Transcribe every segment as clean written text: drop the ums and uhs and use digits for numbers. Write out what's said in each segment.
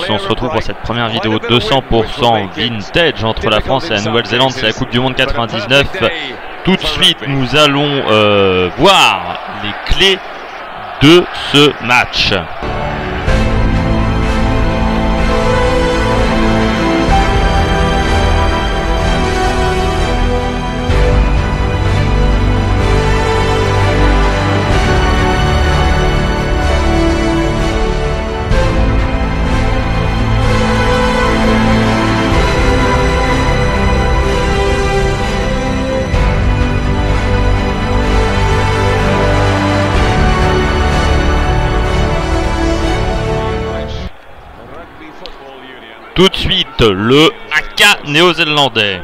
On se retrouve pour cette première vidéo 200% vintage entre la France et la Nouvelle-Zélande. C'est la Coupe du Monde 99. Tout de suite, nous allons voir les clés de ce match. Tout de suite, le haka néo-zélandais.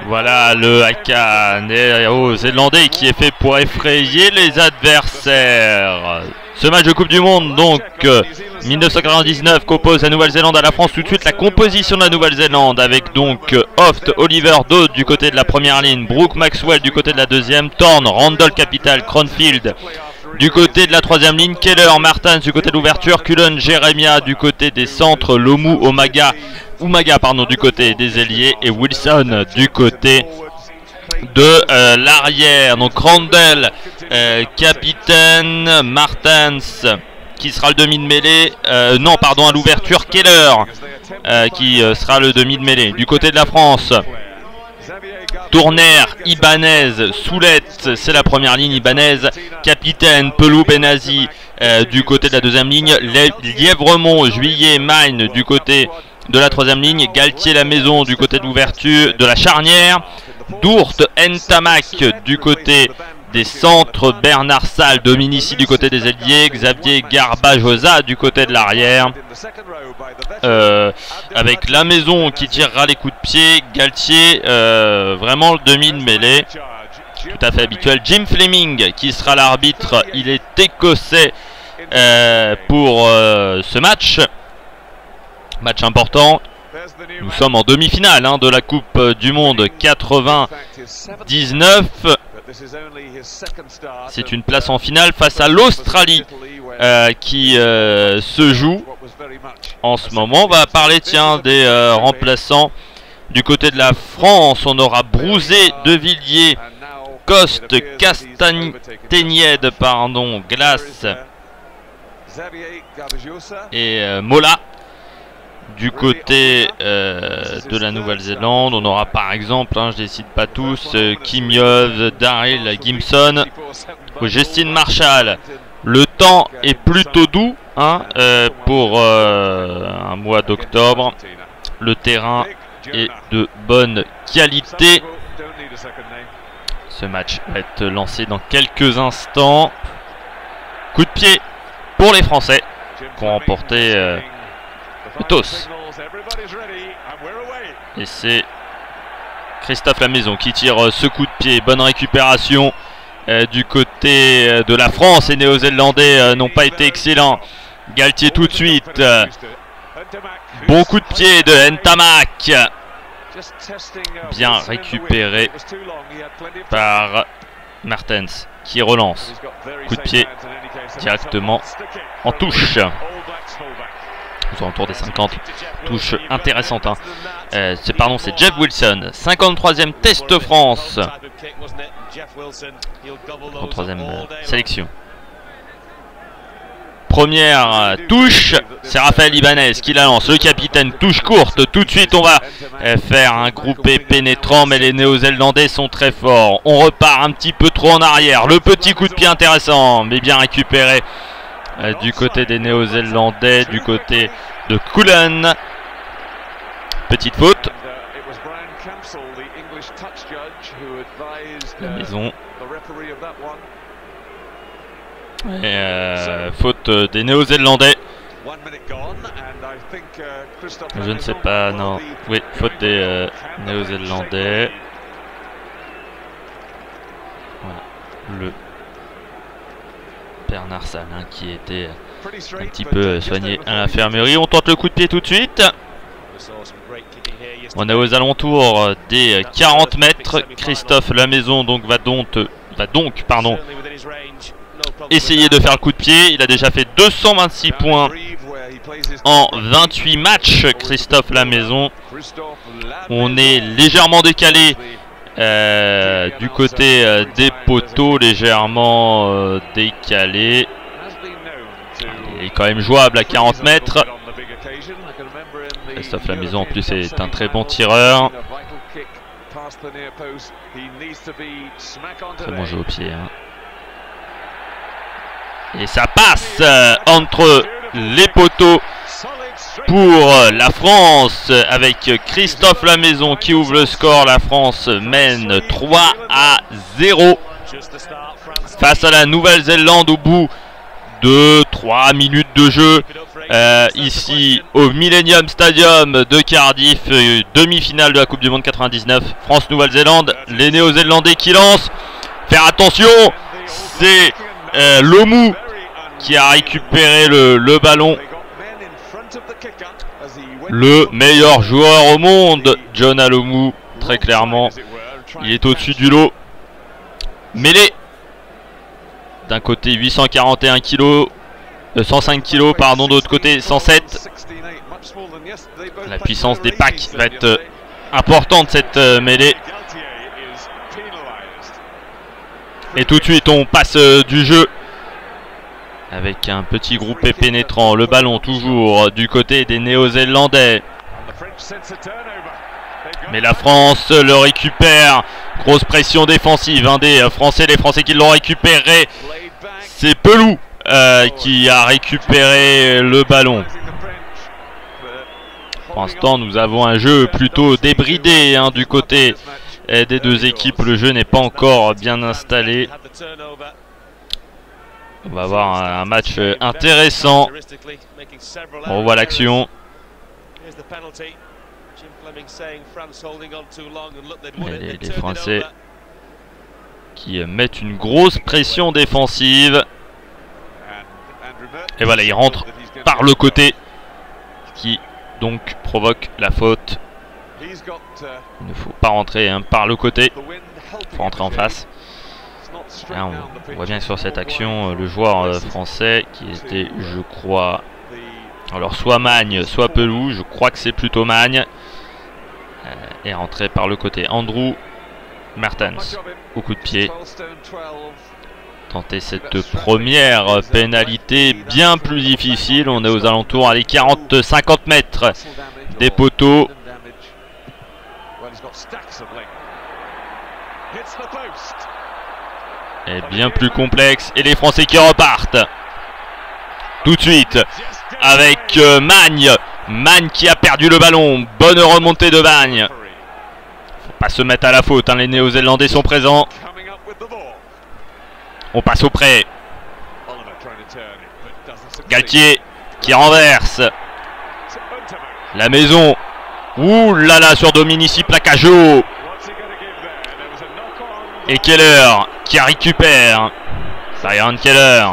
Voilà le haka néo-zélandais qui est fait pour effrayer les adversaires. Ce match de Coupe du Monde, donc 1999, qu'oppose la Nouvelle-Zélande à la France. Tout de suite, la composition de la Nouvelle-Zélande avec donc Hoft, Oliver, Dodd du côté de la première ligne, Brooke Maxwell du côté de la deuxième, Thorne, Randall, Capital, Cronfield du côté de la troisième ligne, Keller, Martens du côté de l'ouverture, Cullen, Jeremiah du côté des centres, Lomu, Umaga du côté des ailiers et Wilson du côté de l'arrière. Donc Randall, capitaine, Martens qui sera le demi de mêlée, à l'ouverture, Keller qui sera le demi de mêlée. Du côté de la France, Tourner, Ibanez, Soulette, c'est la première ligne, Ibanez, capitaine, Pelou, Benazi du côté de la deuxième ligne, Lièvremont, Juillet, Mine du côté de la troisième ligne, Galtier, la maison du côté de l'ouverture de la charnière, Dourte, Ntamak du côté des centres, Bernard Salle, Dominici du côté des ailiers, Xavier Garbajosa du côté de l'arrière, avec la maison qui tirera les coups de pied, Galtier vraiment le demi de mêlée, tout à fait habituel. Jim Fleming qui sera l'arbitre, il est écossais pour ce match. Match important. Nous sommes en demi-finale de la Coupe du Monde 99. C'est une place en finale face à l'Australie qui se joue en ce moment. On va parler des remplaçants. Du côté de la France, on aura Brouzé, De Villiers, Coste, Castagniède, Glace et Mola. Du côté de la Nouvelle-Zélande, on aura par exemple, je ne les cite pas tous, Kim Yov, Daryl Gibson, Justine Marshall. Le temps est plutôt doux pour un mois d'octobre. Le terrain est de bonne qualité. Ce match va être lancé dans quelques instants. Coup de pied pour les Français qui ont remporté le toss. Et c'est Christophe Lamaison qui tire ce coup de pied. Bonne récupération du côté de la France. Les Néo-Zélandais n'ont pas été excellents. Galtier tout de suite. Bon coup de pied de Ntamak. Bien récupéré par Martens qui relance. Coup de pied directement en touche. Aux alentours des 50. Touche intéressante. C'est Jeff Wilson. 53e test France. 53e sélection. Première touche. C'est Raphaël Ibanez qui la lance. Le capitaine, touche courte. Tout de suite, on va faire un groupé pénétrant. Mais les Néo-Zélandais sont très forts. On repart un petit peu trop en arrière. Le petit coup de pied intéressant. Mais bien récupéré. Du côté des Néo-Zélandais, du côté de Cullen. Petite faute. La maison. Et faute des Néo-Zélandais. Je ne sais pas, non. Oui, faute des Néo-Zélandais. Voilà. Le Bernard Salin qui était un petit peu soigné à l'infirmerie. On tente le coup de pied tout de suite. On est aux alentours des 40 mètres. Christophe Lamaison donc va donc essayer de faire le coup de pied. Il a déjà fait 226 points en 28 matchs, Christophe Lamaison. On est légèrement décalé du côté des poteaux, légèrement décalé. Il est quand même jouable à 40 mètres. Christophe Lamaison en plus est un très bon tireur. Très bon jeu au pied. Hein. Et ça passe entre les poteaux pour la France avec Christophe Lamaison qui ouvre le score. La France mène 3-0 face à la Nouvelle-Zélande au bout de 3 minutes de jeu. Ici au Millennium Stadium de Cardiff, demi-finale de la Coupe du Monde 99, France-Nouvelle-Zélande, les Néo-Zélandais qui lancent. Faire attention, c'est Lomu qui a récupéré le ballon. Le meilleur joueur au monde, John Alomu, très clairement. Il est au-dessus du lot. Mêlée. D'un côté 841 kg, 105 kg, pardon, de l'autre côté 107. La puissance des packs va être importante cette mêlée. Et tout de suite on passe du jeu avec un petit groupé pénétrant. Le ballon toujours du côté des Néo-Zélandais. Mais la France le récupère. Grosse pression défensive hein, des Français. Les Français qui l'ont récupéré. C'est Pelou qui a récupéré le ballon. Pour l'instant, nous avons un jeu plutôt débridé hein, du côté des deux équipes. Le jeu n'est pas encore bien installé. On va avoir un match intéressant. On revoit l'action. Les Français qui mettent une grosse pression défensive. Et voilà, il rentre par le côté, qui donc provoque la faute. Il ne faut pas rentrer hein, par le côté, il faut rentrer en face. Là, on voit bien sur cette action le joueur français qui était, je crois, alors soit Magne, soit Pelou. Je crois que c'est plutôt Magne. Est rentré par le côté. Andrew Martens au coup de pied. Tenter cette première pénalité bien plus difficile. On est aux alentours à les 40-50 mètres des poteaux. Et bien plus complexe. Et les Français qui repartent tout de suite avec Magne. Magne qui a perdu le ballon. Bonne remontée de Magne. Faut pas se mettre à la faute hein. Les Néo-Zélandais sont présents. On passe au prêt. Galtier qui renverse. Lamaison. Ouh là là sur Dominici, plaquage haut. Et Keller qui récupère. Byron Keller.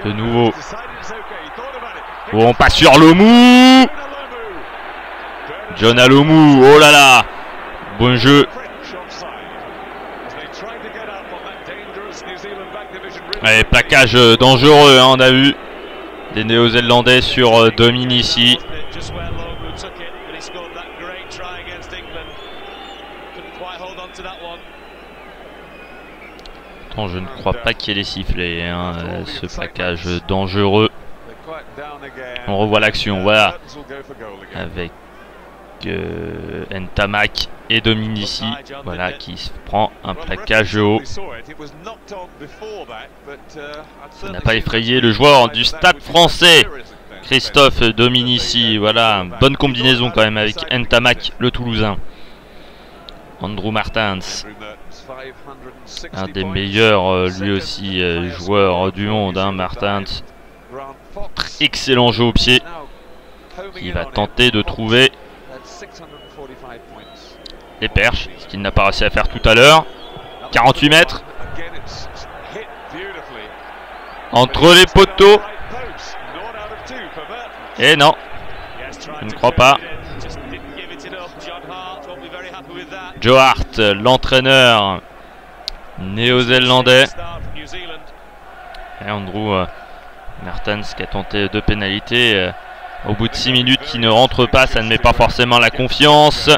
De nouveau. Oh, on passe sur Lomu. John Alomu. Oh là là. Bon jeu. Ouais, plaquage dangereux, hein, on a vu des Néo-Zélandais sur Dominici. Attends, je ne crois pas qu'il y ait les sifflets, hein, ce plaquage dangereux. On revoit l'action, voilà, avec Ntamak et Dominici, voilà, qui se prend un plaquage haut. Ça n'a pas effrayé le joueur du Stade Français, Christophe Dominici. Voilà, bonne combinaison quand même avec Ntamak, le Toulousain. Andrew Martens, un des meilleurs lui aussi joueurs du monde, hein, Martens. excellent jeu au pied. Il va tenter de trouver les perches, ce qu'il n'a pas réussi à faire tout à l'heure. 48 mètres. Entre les poteaux. Et non, je ne crois pas. Joe Hart, l'entraîneur néo-zélandais. Et Andrew Mertens qui a tenté 2 pénalités au bout de 6 minutes qui ne rentre pas, ça ne met pas forcément la confiance.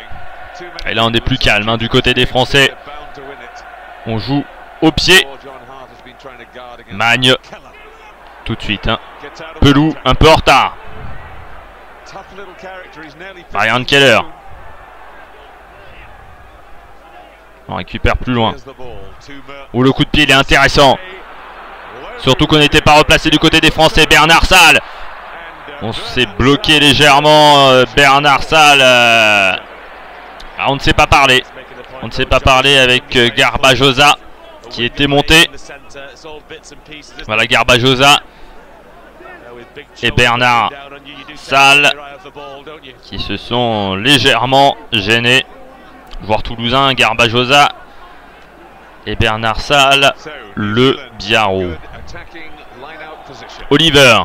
Et là on est plus calme hein, du côté des Français. On joue au pied. Magne tout de suite hein. Pelou un peu en retard. Brian Keller. On récupère plus loin. Où le coup de pied il est intéressant. Surtout qu'on n'était pas replacé du côté des Français. Bernard Salle. On s'est bloqué légèrement. Bernard Salle. On ne sait pas parler. On ne sait pas parler avec Garbajosa qui était monté. Voilà Garbajosa et Bernard Salle qui se sont légèrement gênés. Joueur toulousain, Garbajosa et Bernard Salle, le Biarro. Oliver.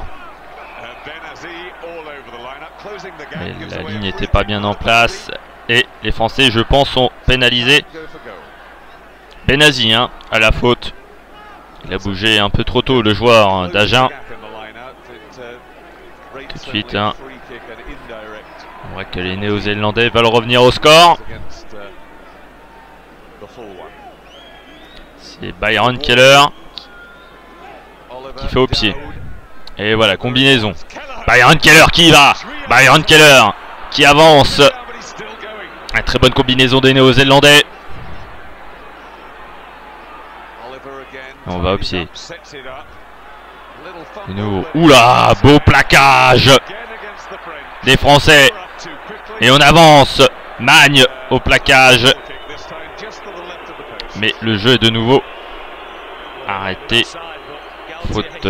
Et la ligne n'était pas bien en place. Et les Français, je pense, sont pénalisés. Benazi hein, à la faute. Il a bougé un peu trop tôt, le joueur d'Agen. Tout de suite, hein. On voit que les Néo-Zélandais veulent revenir au score. C'est Byron Keller qui fait au pied. Et voilà, combinaison. Byron Keller qui y va. Byron Keller qui avance. Une très bonne combinaison des Néo-Zélandais. On va au pied. De nouveau. Oula, beau plaquage des Français. Et on avance. Magne au plaquage. Mais le jeu est de nouveau arrêté. Faute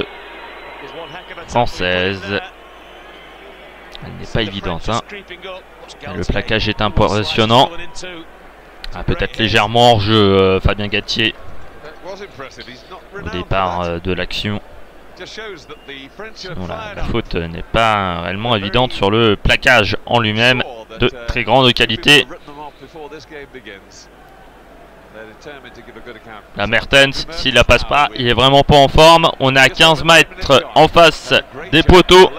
française. Elle n'est pas évidente. Hein. Le plaquage est impressionnant. Ah, peut-être légèrement hors jeu Fabien Galtier au départ de l'action. Sinon, la faute n'est pas réellement évidente sur le plaquage en lui-même de très grande qualité. La Mertens, s'il la passe pas, il est vraiment pas en forme. On est à 15 mètres en face des poteaux.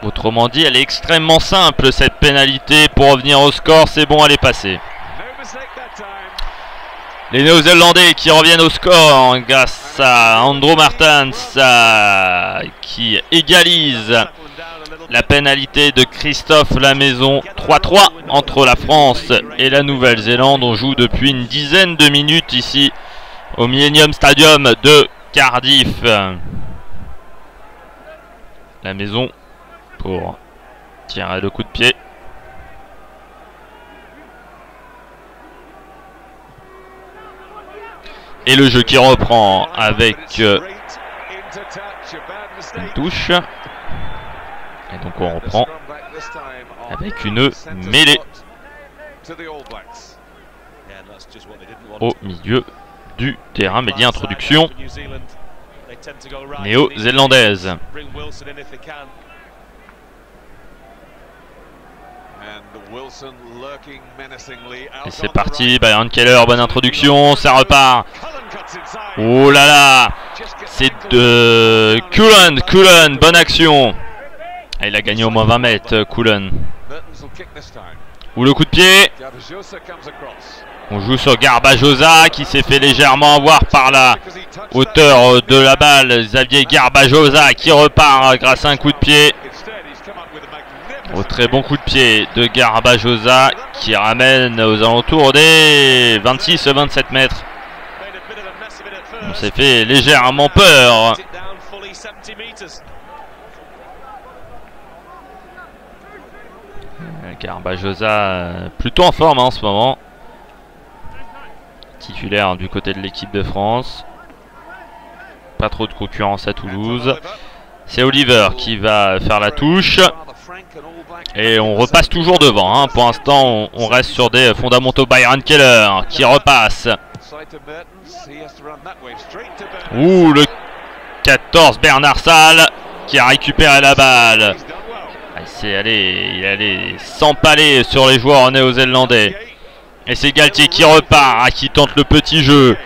Autrement dit, elle est extrêmement simple cette pénalité pour revenir au score. C'est bon, elle est passée. Les Néo-Zélandais qui reviennent au score grâce à Andrew Mertens qui égalise la pénalité de Christophe Lamaison. 3-3 entre la France et la Nouvelle-Zélande. On joue depuis une dizaine de minutes ici au Millennium Stadium de Cardiff. Lamaison pour tirer le coup de pied. Et le jeu qui reprend avec une touche. Et donc on reprend avec une mêlée au milieu du terrain. Mêlée introduction néo-zélandaise. Et c'est parti, Byron Keller, bonne introduction, ça repart. Oh là là, c'est de Cullen, bonne action. Et il a gagné au moins 20 mètres, Cullen. Ou le coup de pied. On joue sur Garbajosa qui s'est fait légèrement avoir par la hauteur de la balle. Xavier Garbajosa qui repart grâce à un coup de pied. Au très bon coup de pied de Garbajosa qui ramène aux alentours des 26-27 mètres. On s'est fait légèrement peur. Garbajosa plutôt en forme en ce moment. Titulaire du côté de l'équipe de France. pas trop de concurrence à Toulouse. C'est Oliver qui va faire la touche. Et on repasse toujours devant. Hein. Pour l'instant, on reste sur des fondamentaux. Byron Keller qui repasse. Ouh, le 14, Bernard Salle qui a récupéré la balle. Il est allé s'empaler sur les joueurs néo-zélandais. Et c'est Galtier qui repart, qui tente le petit jeu.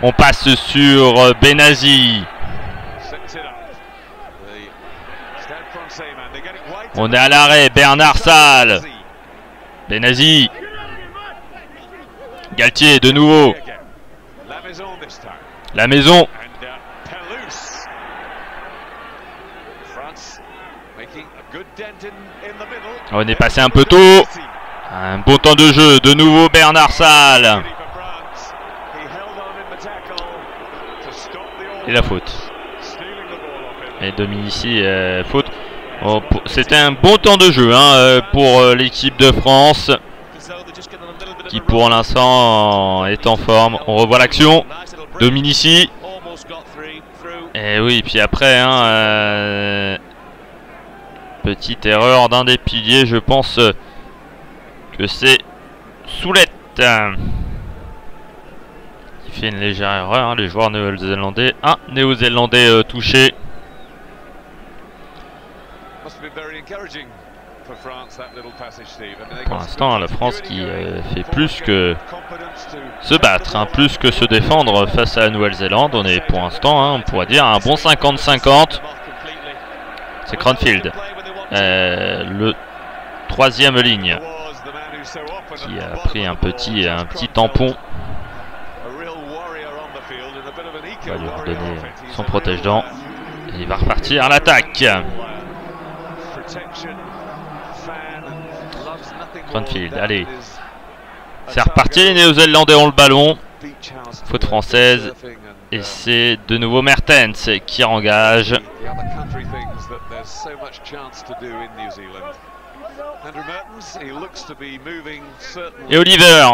On passe sur Benazi. On est à l'arrêt, Bernard Salle. Benazi. Galtier de nouveau. La maison. On est passé un peu tôt. Un bon temps de jeu. De nouveau Bernard Salle. Et la faute. Et Dominici, faute. Oh, c'était un bon temps de jeu hein, pour l'équipe de France. Qui pour l'instant est en forme. On revoit l'action. Dominici. Et oui, puis après, hein, petite erreur d'un des piliers. Je pense que c'est Soulette qui fait une légère erreur. Hein, les joueurs néo-zélandais. Un néo-zélandais touché. Pour l'instant, la France qui fait plus que se battre, hein, plus que se défendre face à la Nouvelle-Zélande. On est pour l'instant, hein, on pourrait dire, un bon 50-50. C'est Cranfield, le troisième ligne, qui a pris un petit tampon. On va lui redonner son protège-dents. Et il va repartir à l'attaque. Cranfield, allez. C'est reparti, les Néo-Zélandais ont le ballon. Faute française. Et c'est de nouveau Mertens qui engage. Et Oliver,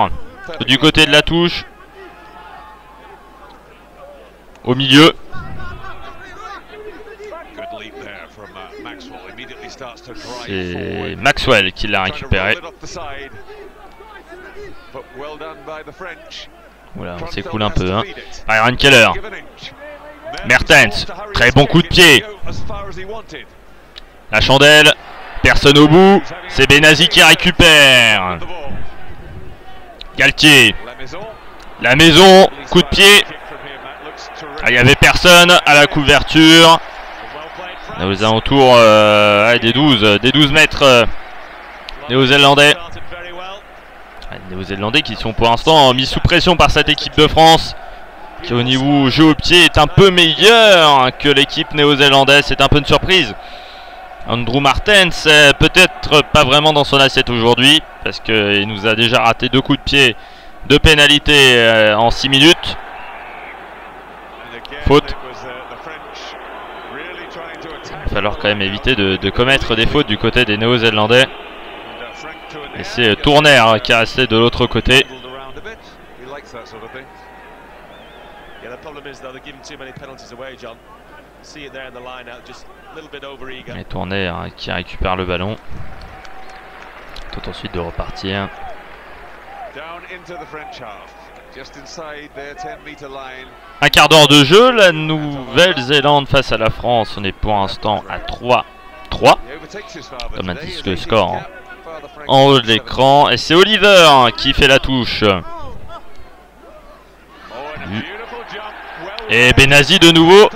du côté de la touche. Au milieu. C'est Maxwell qui l'a récupéré. Voilà, on s'écoule un peu. Hein. Byron Keller. Mertens. Très bon coup de pied. La chandelle. Personne au bout. C'est Benazi qui récupère. Galtier. La maison. Coup de pied. Il n'y avait personne à la couverture. Aux alentours des 12 mètres néo-zélandais. Les néo-zélandais qui sont pour l'instant mis sous pression par cette équipe de France, qui au niveau jeu au pied est un peu meilleure que l'équipe néo-zélandaise. C'est un peu une surprise. Andrew Martens, peut-être pas vraiment dans son assiette aujourd'hui, parce qu'il nous a déjà raté 2 coups de pied, 2 pénalités en 6 minutes. Faute. Il va falloir quand même éviter de commettre des fautes du côté des Néo-Zélandais. Et c'est Tourner qui est resté de l'autre côté. Et Tourner qui récupère le ballon. Tout ensuite de repartir. Un quart d'heure de jeu, la Nouvelle-Zélande face à la France. On est pour l'instant à 3-3. Comme indique le score en haut de l'écran. Et c'est Oliver qui fait la touche. Et Benazi de nouveau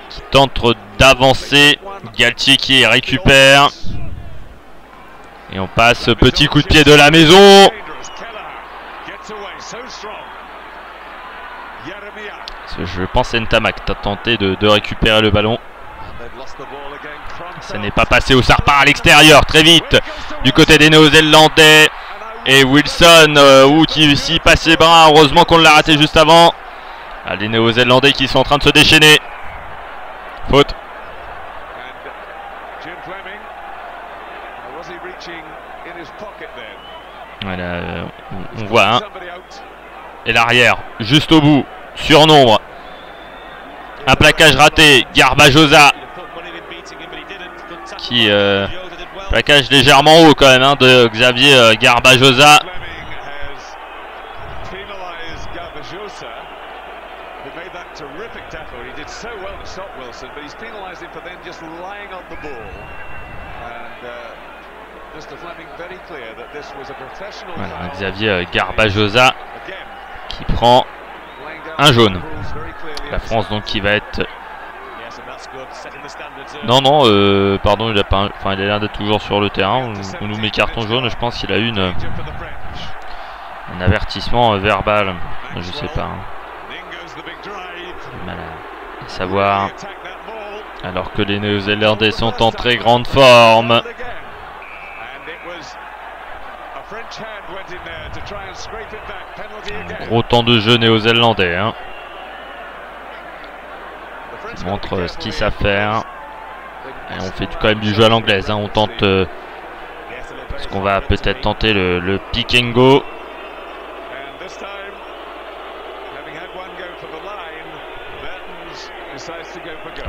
qui tente d'avancer. Galtier qui récupère. Et on passe petit coup de pied de la maison. Je pense que Ntamak a tenté de récupérer le ballon. Ça n'est pas passé, où ça repart à l'extérieur très vite du côté des Néo-Zélandais. Et Wilson qui s'y passe ses bras. Heureusement qu'on l'a raté juste avant. Ah, les Néo-Zélandais qui sont en train de se déchaîner. Faute. Voilà, on voit hein. Et l'arrière juste au bout, surnombre. Un plaquage raté, Garbajosa qui plaquage légèrement haut quand même hein, de Xavier Garbajosa. Voilà, Xavier Garbajosa qui prend un jaune. La France donc qui va être... Non, pardon, il a pas, enfin il a l'air d'être toujours sur le terrain. On nous met carton jaune, je pense qu'il a eu un avertissement verbal. Je sais pas. Mal à savoir. Alors que les Néo-Zélandais sont en très grande forme. Un gros temps de jeu néo-zélandais. Hein. Ils montrent ce qu'ils savent faire. Et on fait quand même du jeu à l'anglaise. Hein. On tente ce qu'on va peut-être tenter le pick and go.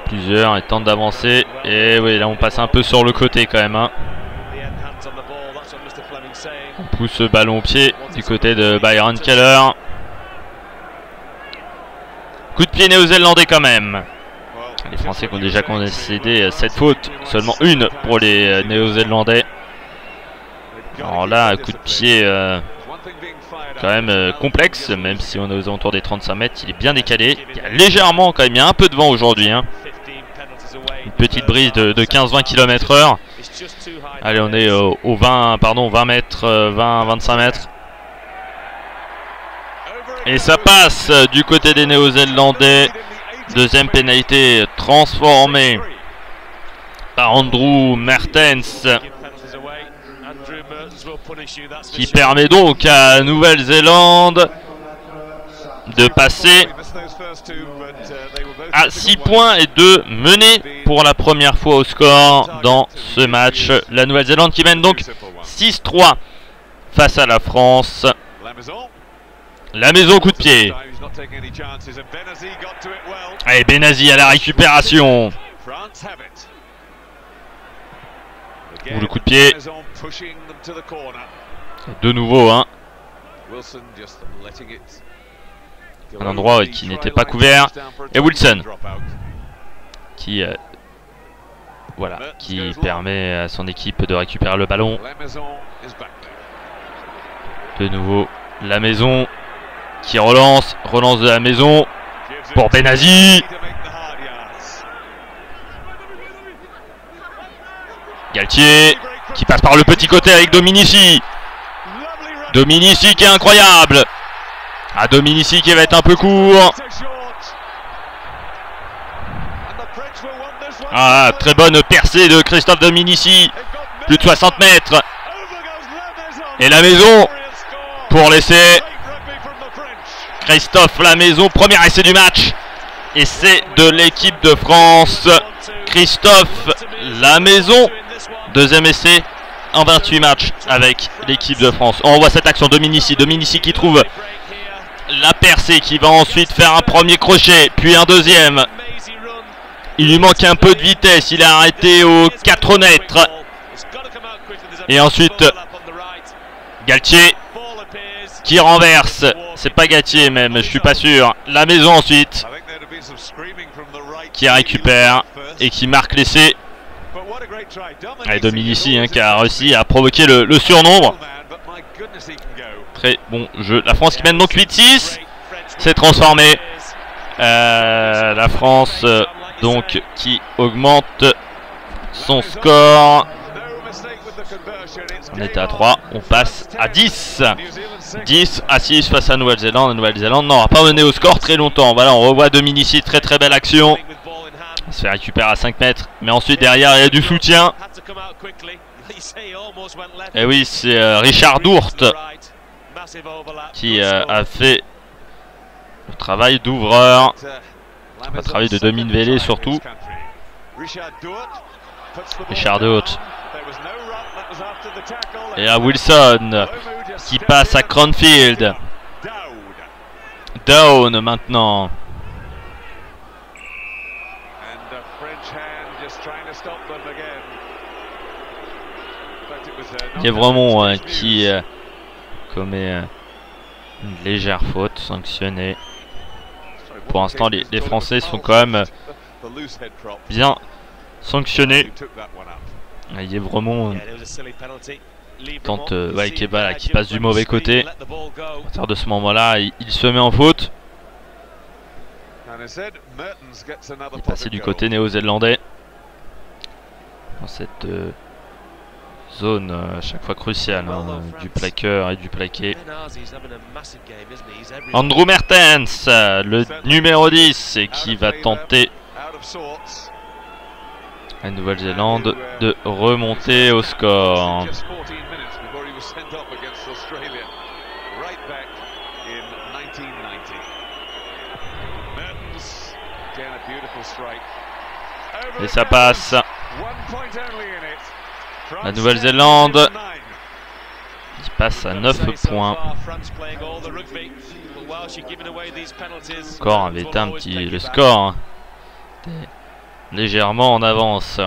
Plusieurs et tentent d'avancer. Et oui, là on passe un peu sur le côté quand même. Hein. On pousse le ballon au pied du côté de Byron Keller. Coup de pied néo-zélandais quand même. Les Français qui ont déjà concédé 7 fautes, seulement une pour les Néo-Zélandais. Alors là, un coup de pied quand même complexe, même si on est aux alentours des 35 mètres, il est bien décalé. Il y a légèrement quand même, il y a un peu de vent aujourd'hui. Hein. Une petite brise de 15-20 km/h. Allez, on est au 20 mètres, 20-25 mètres. Et ça passe du côté des Néo-Zélandais. Deuxième pénalité transformée par Andrew Mertens, qui permet donc à Nouvelle-Zélande de passer à 6 points et de mener pour la première fois au score dans ce match. La Nouvelle-Zélande qui mène donc 6-3 face à la France. La maison, coup de pied. Allez, Benazi à la récupération. Ou le coup de pied. De nouveau, hein. Un endroit qui n'était pas couvert. Et Wilson qui voilà, qui permet à son équipe de récupérer le ballon. De nouveau, la maison qui relance de la maison pour Benazi. Galtier qui passe par le petit côté avec Dominici. Dominici qui est incroyable. Ah, Dominici qui va être un peu court. Ah, très bonne percée de Christophe Dominici. Plus de 60 mètres. Et la maison pour l'essai. Christophe Lamaison, premier essai du match. Essai de l'équipe de France. Christophe Lamaison, deuxième essai en 28 matchs avec l'équipe de France. On voit cette action, Dominici qui trouve la percée, qui va ensuite faire un premier crochet, puis un deuxième. Il lui manque un peu de vitesse, il a arrêté aux 4 mètres. Et ensuite, Galtier qui renverse. C'est pas Galtier même, je suis pas sûr. La maison ensuite qui récupère et qui marque l'essai. Et Dominici qui a réussi à provoquer le surnombre. Très bon jeu. La France qui mène donc 8-6. C'est transformé. La France donc qui augmente son score. On était à 3, on passe à 10. 10-6 face à Nouvelle-Zélande. La Nouvelle-Zélande n'aura pas mené au score très longtemps. Voilà, on revoit Dominici, très très belle action. Il se fait récupérer à 5 mètres. Mais ensuite derrière il y a du soutien. Et oui, c'est Richard Dourte qui a fait le travail d'ouvreur. Le travail de demi-vélé surtout. Richard Dourte. Et à Wilson qui passe à Cronfield. Down maintenant. Il y a vraiment qui commet une légère faute sanctionnée. Pour l'instant, les Français sont quand même bien sanctionnés. Il y a vraiment quand Ikeba qui passe du mauvais côté. À partir de ce moment-là, il se met en faute. Il est passé du côté néo-zélandais dans cette zone à chaque fois cruciale du plaqueur et du plaqué. Andrew Mertens, le numéro 10, qui va tenter la Nouvelle-Zélande de remonter au score. Et ça passe. La Nouvelle-Zélande qui passe à 9 points. Score avait été le score était légèrement en avance.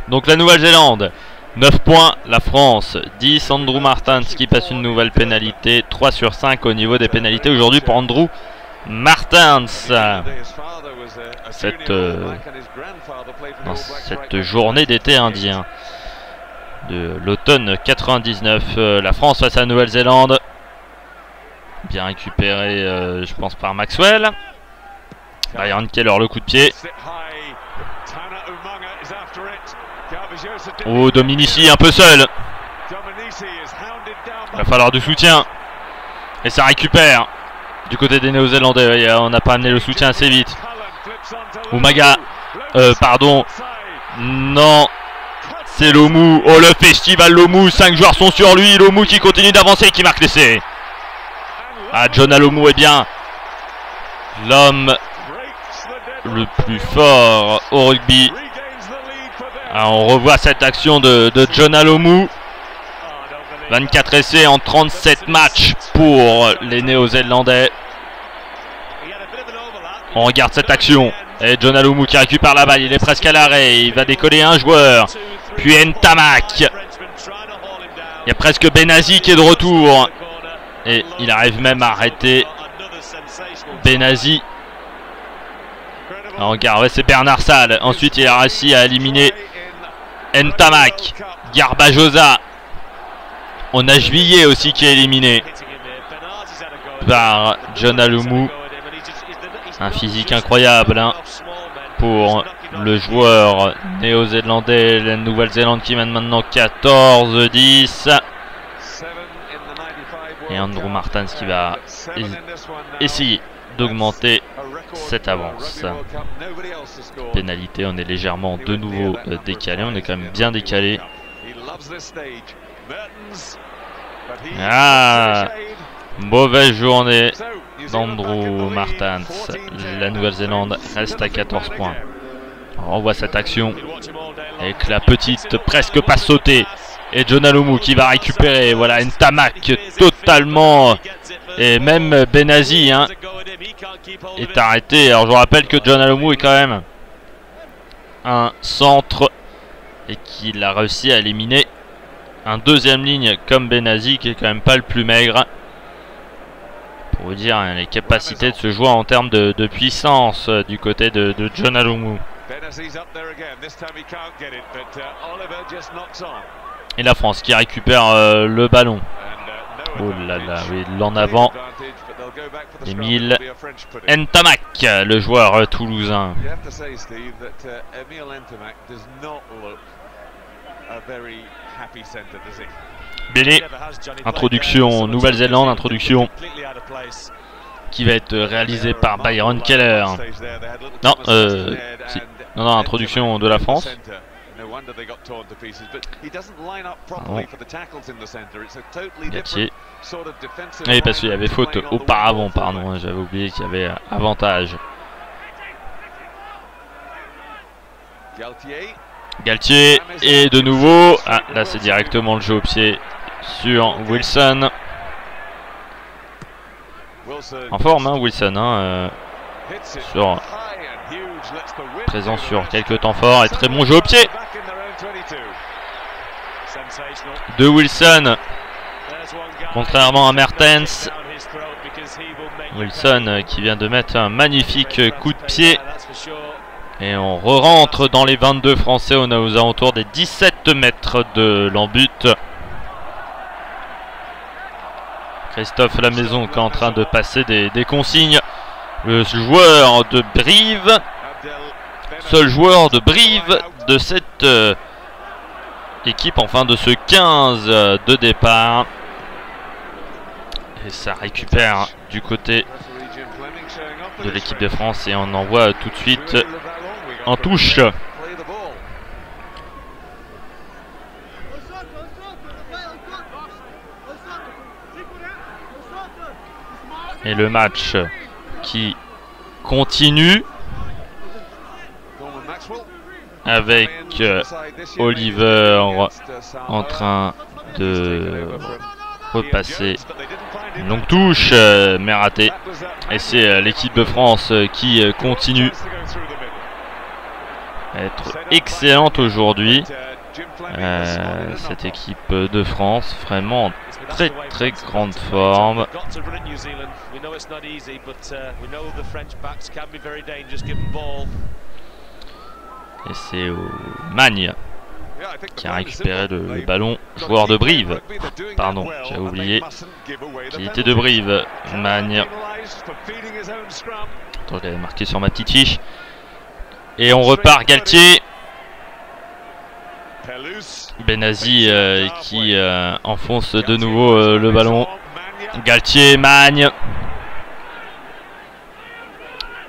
Donc la Nouvelle-Zélande 9 points, la France 10. Andrew Martens qui passe une nouvelle pénalité, 3 sur 5 au niveau des pénalités aujourd'hui pour Andrew Martens. Dans cette journée d'été indien de l'automne 99, la France face à la Nouvelle-Zélande. Bien récupéré, je pense, par Maxwell. Byron Keller, le coup de pied. Oh, Dominici un peu seul. Il va falloir du soutien. Et ça récupère du côté des Néo-Zélandais. On n'a pas amené le soutien assez vite. Umaga, pardon. Non, c'est Lomu. Oh, le festival Lomu. 5 joueurs sont sur lui. Lomu qui continue d'avancer et qui marque l'essai. Ah, Jonah Lomu est bien l'homme le plus fort au rugby. Alors, on revoit cette action de Jonah Lomu. 24 essais en 37 matchs pour les Néo-Zélandais. On regarde cette action. Et Jonah Lomu qui récupère la balle. Il est presque à l'arrêt. Il va décoller un joueur. Puis Ntamak. Il y a presque Benazi qui est de retour. Et il arrive même à arrêter Benazi. On regarde, ouais, c'est Bernard Salle. Ensuite, il a réussi à éliminer Ntamak. Garbajosa. On a Juillet aussi qui est éliminé par Jonah Lomu. Un physique incroyable pour le joueur néo-zélandais. La Nouvelle-Zélande qui mène maintenant 14-10. Et Andrew Martens qui va essayer d'augmenter cette avance. Pénalité, on est légèrement de nouveau décalé. On est quand même bien décalé. Ah, mauvaise journée d'Andrew Martens. La Nouvelle-Zélande reste à 14 points. Alors on voit cette action avec la petite presque pas sautée. Et Jonah Lomu qui va récupérer. Voilà, Ntamak totalement. Et même Benazi est arrêté. Alors je rappelle que Jonah Lomu est quand même un centre et qu'il a réussi à éliminer un deuxième ligne comme Benazi qui est quand même pas le plus maigre. Pour vous dire les capacités de ce joueur en termes de puissance du côté de Jonah Lomu. Et la France qui récupère le ballon. Oh là là, oui, l'en avant. Emile Ntamak, le joueur toulousain. Bélé, introduction Nouvelle-Zélande, introduction qui va être réalisée par Byron Keller. Non, si. Non, introduction de la France. Galtier. Oui, parce qu'il y avait faute auparavant, pardon, j'avais oublié qu'il y avait avantage. Galtier et de nouveau, ah là c'est directement le jeu au pied sur Wilson. En forme Wilson sur présent sur quelques temps forts et très bon jeu au pied de Wilson. Contrairement à Mertens, Wilson qui vient de mettre un magnifique coup de pied. Et on re-rentre dans les 22 Français. On est aux alentours des 17 mètres de l'embut. Christophe Lamaison qui est en train de passer des consignes. Le joueur de Brive, seul joueur de Brive de cette équipe, enfin de ce 15 de départ. Et ça récupère du côté de l'équipe de France et on envoie tout de suite en touche. Et le match qui continue avec Oliver en train de repasser une longue touche mais ratée. Et c'est l'équipe de France qui continue à être excellente aujourd'hui. Cette équipe de France vraiment en très grande forme. Et c'est Magne qui a récupéré le ballon, joueur de Brive, pardon, j'ai oublié qu'il était de Brive, Magne. Attends, je l'avais marqué sur ma petite fiche. Et on repart Galtier. Benazi qui enfonce de nouveau le ballon. Galtier, Magne.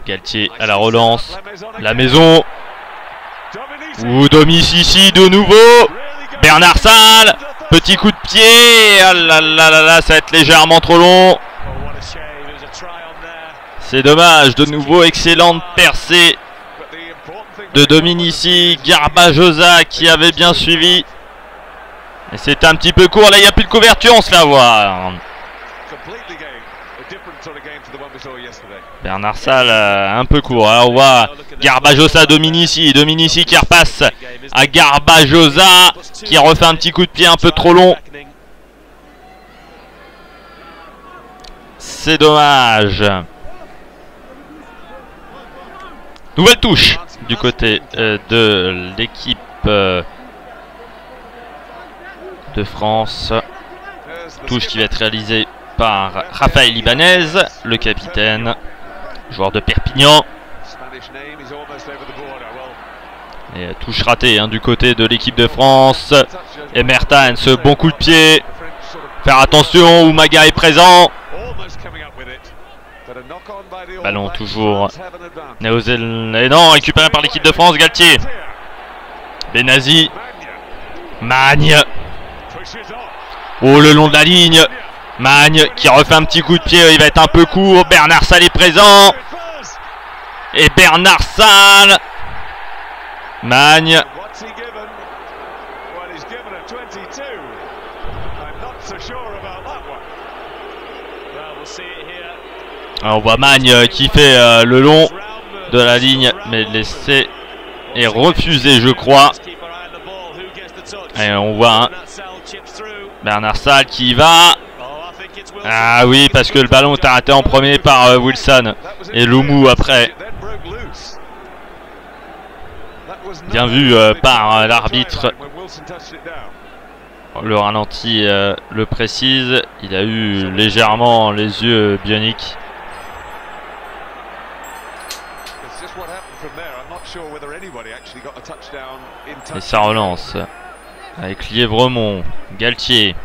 Galtier à la relance. Lamaison. Ou Domicici de nouveau. Bernard Salle. Petit coup de pied. Ah là là là là, ça va être légèrement trop long. C'est dommage. De nouveau, excellente percée de Dominici. Garbajosa qui avait bien suivi. Et c'est un petit peu court. Là, il n'y a plus de couverture. On se la voit. Bernard Salle un peu court. Alors on voit Garbajosa, Dominici. Dominici qui repasse à Garbajosa qui refait un petit coup de pied un peu trop long. C'est dommage. Nouvelle touche du côté de l'équipe de France. Touche qui va être réalisée par Raphaël Ibanez, le capitaine, joueur de Perpignan. Et touche ratée du côté de l'équipe de France. Et Mertens, bon coup de pied. Faire attention, Umaga est présent. Ballon toujours néo-zélandais, récupéré par l'équipe de France. Galtier, Benazi, Magne. Oh, le long de la ligne. Magne qui refait un petit coup de pied, il va être un peu court. Bernard Salle est présent. Et Bernard Salle. Magne. Alors on voit Magne qui fait le long de la ligne, mais laissé et refusé, je crois. Et on voit Bernard Salle qui y va. Ah oui, parce que le ballon est arrêté en premier par Wilson. Et Loumou après. Bien vu par l'arbitre. Le ralenti le précise. Il a eu légèrement les yeux bioniques. Et ça relance. Avec Lièvremont, Galtier.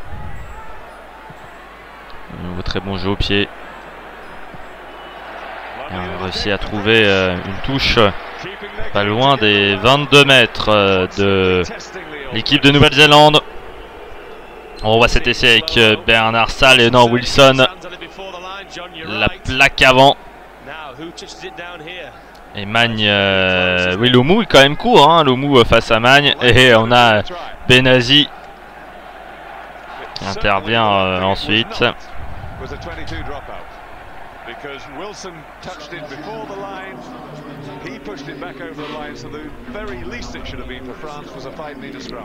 Un très bon jeu au pied. Et on a réussi à trouver une touche pas loin des 22 mètres de l'équipe de Nouvelle-Zélande. On voit cet essai avec Bernard Salle et non Wilson. La plaque avant. Et Magne, oui, Loumou est quand même court, Loumou face à Magne. Et on a Benazi qui intervient ensuite.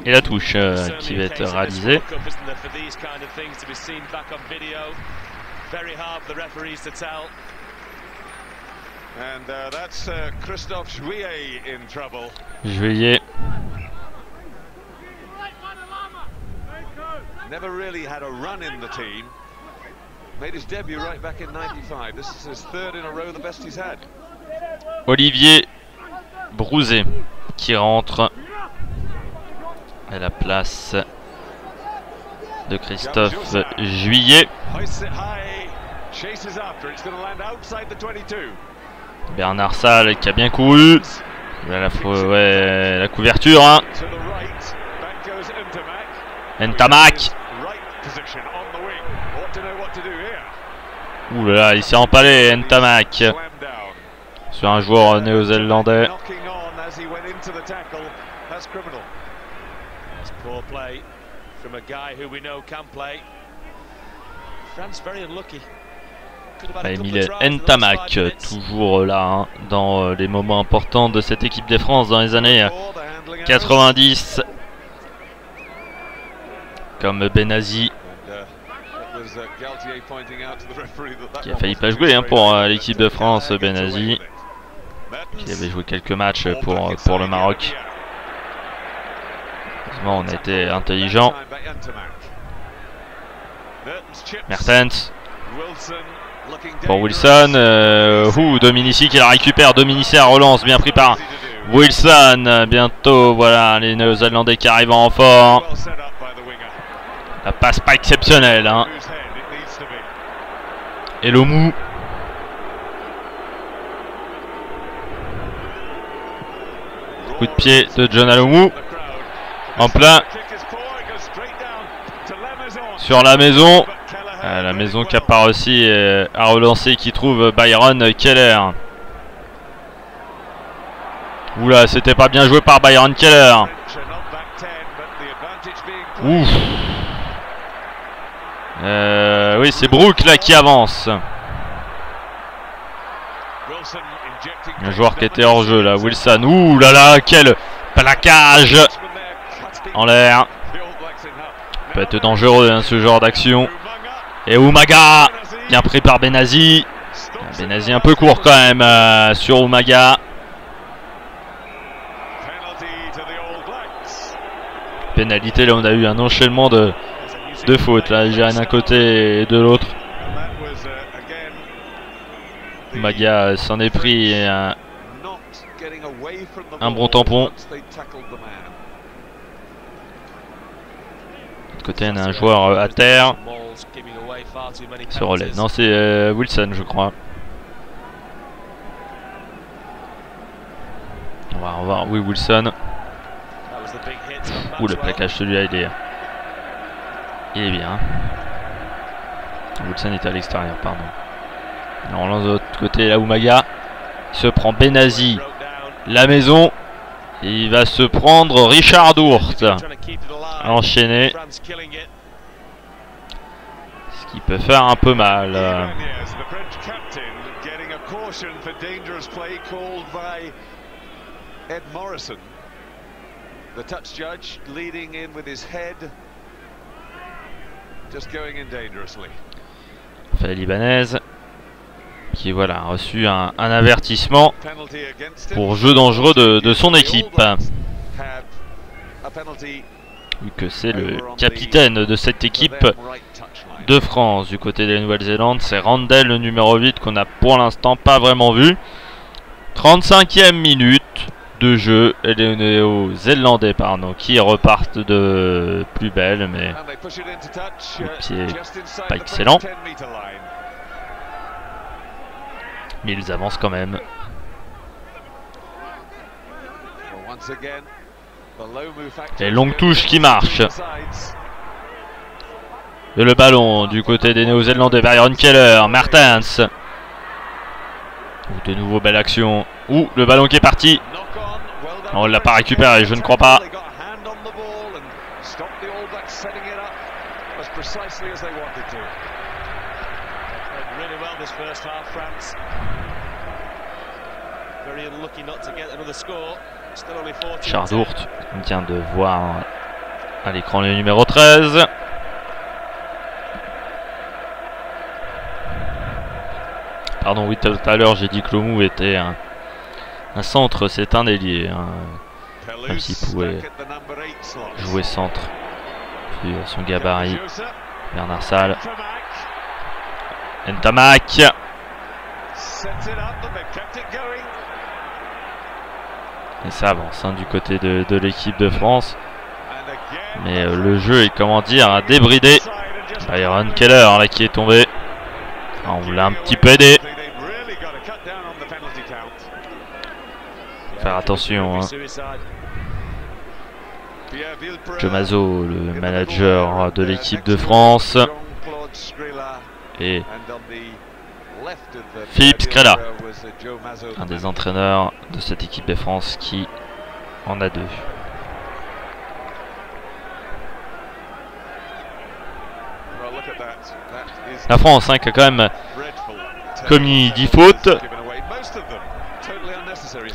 Et la touche qui va être réalisée. Juillet. Never really had a run in the team. Made his debut right back in 95. This is his third in a row, the best he's had. Olivier Brouzet qui rentre à la place de Christophe Juillet. Bernard Salle qui a bien couru. La couverture. Hein. Ntamak. Ouh là là, il s'est empalé Ntamak sur un joueur néo-zélandais. Emile Ntamak, toujours là hein, dans les moments importants de cette équipe de France dans les années 90. Comme Benazi qui a failli pas jouer hein, pour l'équipe de France. Benazi qui avait joué quelques matchs pour le Maroc. Heureusement on a été intelligent. Mertens pour Wilson. Dominici qui la récupère. Dominici à relance, bien pris par Wilson. Bientôt voilà les Néo-Zélandais qui arrivent en renfort. La passe pas exceptionnelle hein. Et le mou. Coup de pied de John Alomou. En plein. Sur la maison. La maison qui a pas réussi à relancer, qui trouve Byron Keller. Oula, c'était pas bien joué par Byron Keller. Ouf. Oui, c'est Brook là qui avance. Un joueur qui était hors jeu là, Wilson. Ouh là là, quel plaquage en l'air. Peut être dangereux hein, ce genre d'action. Et Umaga, bien pris par Benazi. Benazi un peu court quand même sur Umaga. Pénalité, là on a eu un enchaînement de fautes, là, Algérien d'un côté et de l'autre. Umaga s'en est pris un bon tampon. De côté on a un joueur à terre. Il se relève. Non, c'est Wilson je crois. On va voir, oui Wilson. Ouh, le plaquage celui-là il est bien. Wilson était à l'extérieur, pardon. On lance de l'autre côté là, Umaga. Il se prend Benazi. La maison. Et il va se prendre Richard Dourte. Enchaîné. Ce qui peut faire un peu mal. The touch judge leading in with his head, just going in dangerously. Fait libanaise qui voilà a reçu un avertissement pour jeu dangereux de son équipe. Vu que c'est le capitaine de cette équipe de France du côté de la Nouvelle-Zélande, c'est Randell le numéro 8 qu'on a pour l'instant pas vraiment vu. 35e minute de jeu et les Néo-Zélandais qui repartent de plus belle, mais le pied pas excellent, mais ils avancent quand même. Et longue touche qui marche. Et le ballon du côté des Néo-Zélandais, Byron Keller, Mertens. De nouveau belle action. Ouh, le ballon qui est parti. On ne l'a pas récupéré, je ne crois pas. Chardourt vient de voir à l'écran le numéro 13. Pardon, oui, tout à l'heure j'ai dit que Lomou était un centre, c'est un ailier. Même s'il pouvait jouer centre. Puis son gabarit, Bernard Salle. Ntamak. Et ça avance du côté de l'équipe de France. Mais le jeu est, comment dire, débridé. Byron Keller là qui est tombé. On l'a un petit peu aidé. Faire attention. Joe Mazzo, le manager de l'équipe de France. Et Philippe Scrella, un des entraîneurs de cette équipe de France qui en a 2. La France qui a quand même commis 10 fautes.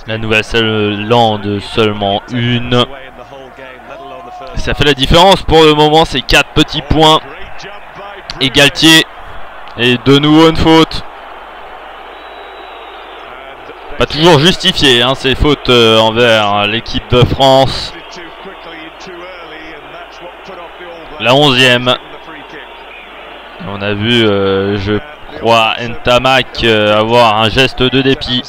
La Nouvelle-Zélande seulement une. Ça fait la différence pour le moment, c'est 4 petits points. Et Galtier, et de nouveau une faute. Pas toujours justifié ces fautes envers l'équipe de France. La 11e. On a vu, je crois, Ntamak avoir un geste de dépit.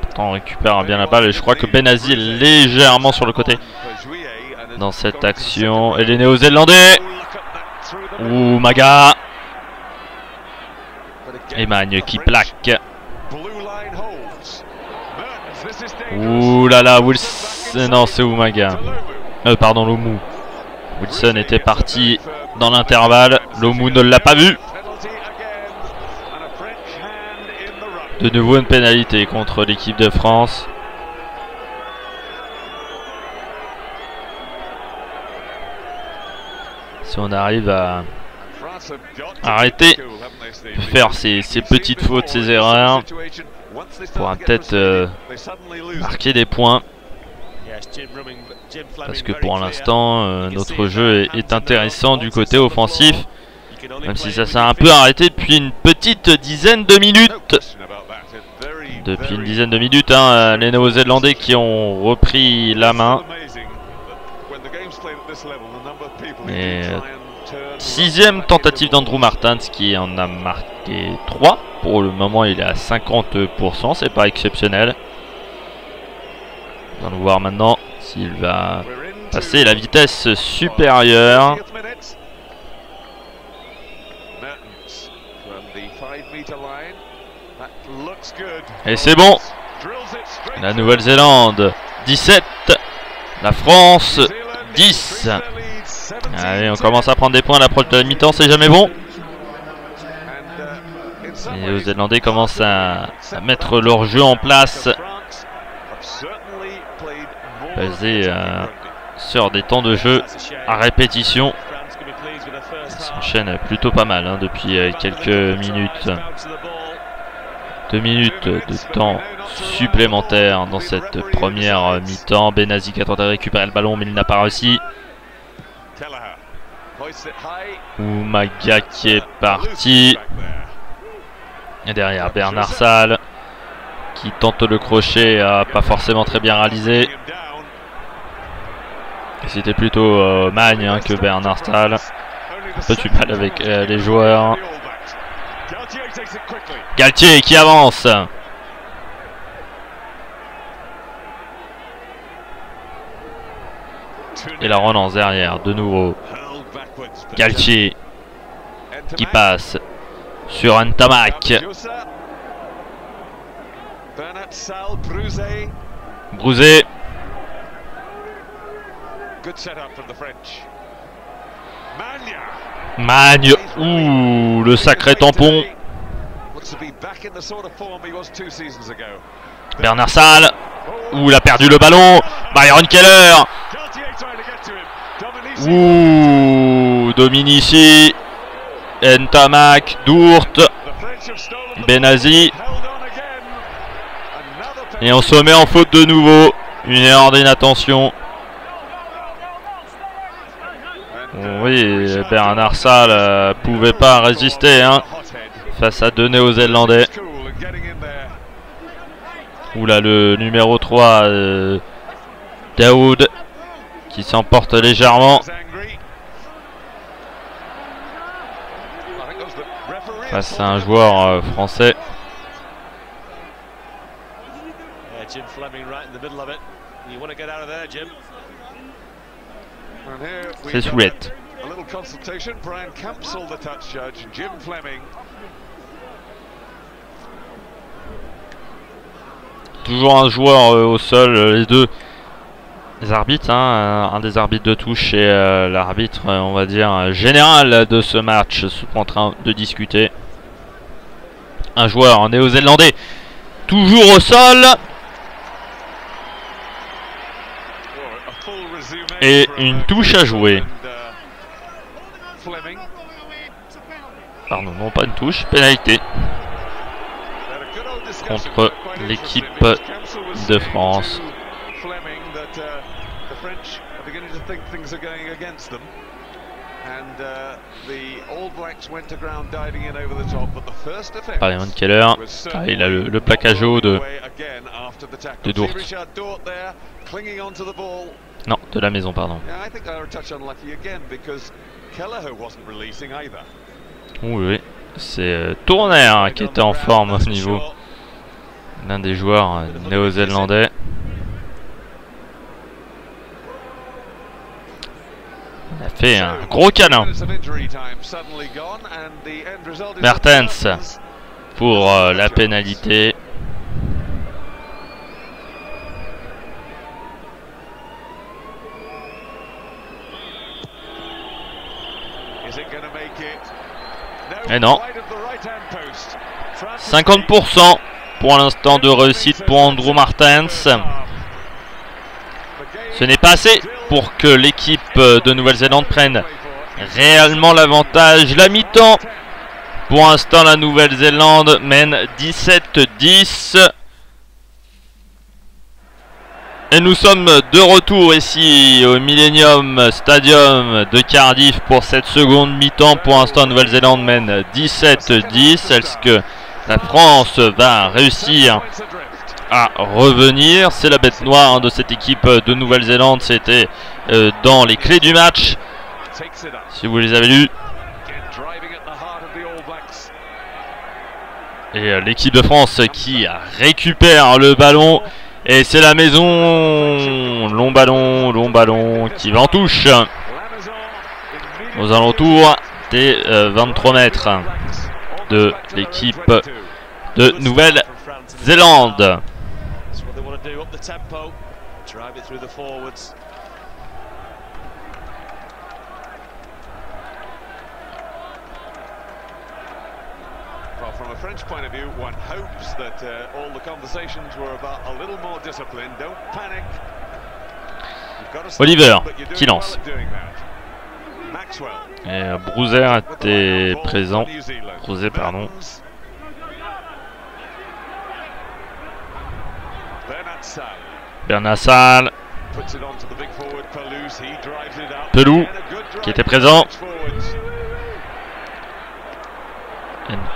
Pourtant on récupère bien la balle et je crois que Benazi est légèrement sur le côté dans cette action. Et les Néo-Zélandais. Ouh, Maga. Emagne qui plaque. Ouh là là, Wilson. Non, c'est Umaga. Pardon, Lomou. Wilson était parti dans l'intervalle. Lomou ne l'a pas vu. De nouveau une pénalité contre l'équipe de France. Si on arrive à arrêter de faire ces petites fautes, ces erreurs, on pourra peut-être marquer des points. Parce que pour l'instant, notre jeu est intéressant du côté offensif. Même si ça s'est un peu arrêté depuis une petite dizaine de minutes. Depuis une dizaine de minutes, les Néo-Zélandais qui ont repris la main. Et 6e tentative d'Andrew Martins qui en a marqué 3. Pour le moment, il est à 50%, c'est pas exceptionnel. On va voir maintenant s'il va passer la vitesse supérieure. Et c'est bon. La Nouvelle-Zélande 17, la France 10. Allez, on commence à prendre des points à l'approche de la mi-temps, c'est jamais bon. Les Néo-Zélandais commencent à mettre leur jeu en place, basé sur des temps de jeu à répétition. Ça s'enchaîne plutôt pas mal depuis quelques minutes. 2 minutes de temps supplémentaire dans cette première mi-temps. Benazi qui a tenté de récupérer le ballon mais il n'a pas réussi. Umaga qui est parti. Et derrière Bernard Salle qui tente le crochet, pas forcément très bien réalisé. C'était plutôt Magne que Bernard Salle. Un peu du mal avec les joueurs. Galtier qui avance. Et la relance derrière de nouveau. Galtier qui passe sur Ntamak. Brouzé. Magne. Ouh, le sacré tampon. Bernard Salle. Ouh, il a perdu le ballon. Byron Keller. Ouh, Dominici. Ntamak, Dourt, Benazi. Et on se met en faute de nouveau. Une erreur d'inattention. Oui, Bernard Salle pouvait pas résister face à deux Néo-Zélandais. Oula, le numéro 3, Daoud, qui s'emporte légèrement. Face à un joueur français. C'est Soulette. Toujours un joueur au sol, les deux. Les arbitres, un des arbitres de touche et l'arbitre, on va dire, général de ce match sont en train de discuter. Un joueur néo-zélandais, toujours au sol. Et une touche à jouer. Pardon, non pas une touche, pénalité. Contre l'équipe de France. Parlement de Keller. Ah, il a le plaquage haut de Dourt. Non, de la maison, pardon. Oui, c'est Tourner qui était en forme au niveau. L'un des joueurs néo-zélandais. Il a fait un gros câlin. Mertens pour la pénalité. Et non. 50% pour l'instant de réussite pour Andrew Martens. Ce n'est pas assez pour que l'équipe de Nouvelle-Zélande prenne réellement l'avantage. La mi-temps. Pour l'instant, la Nouvelle-Zélande mène 17-10. Et nous sommes de retour ici au Millennium Stadium de Cardiff pour cette seconde mi-temps. Pour l'instant, Nouvelle-Zélande mène 17-10. Est-ce que la France va réussir à revenir? C'est la bête noire de cette équipe de Nouvelle-Zélande. C'était dans les clés du match, si vous les avez lues. Et l'équipe de France qui récupère le ballon. Et c'est la maison. Long ballon qui va en touche. Aux alentours des 23 mètres de l'équipe de Nouvelle-Zélande. From a French point of view, one hopes that all the conversations were about a little more discipline. Don't panic. Oliver qui lance. Et Brouzer était présent. Brouzer, pardon. Bernard Salle. Pelou qui était présent.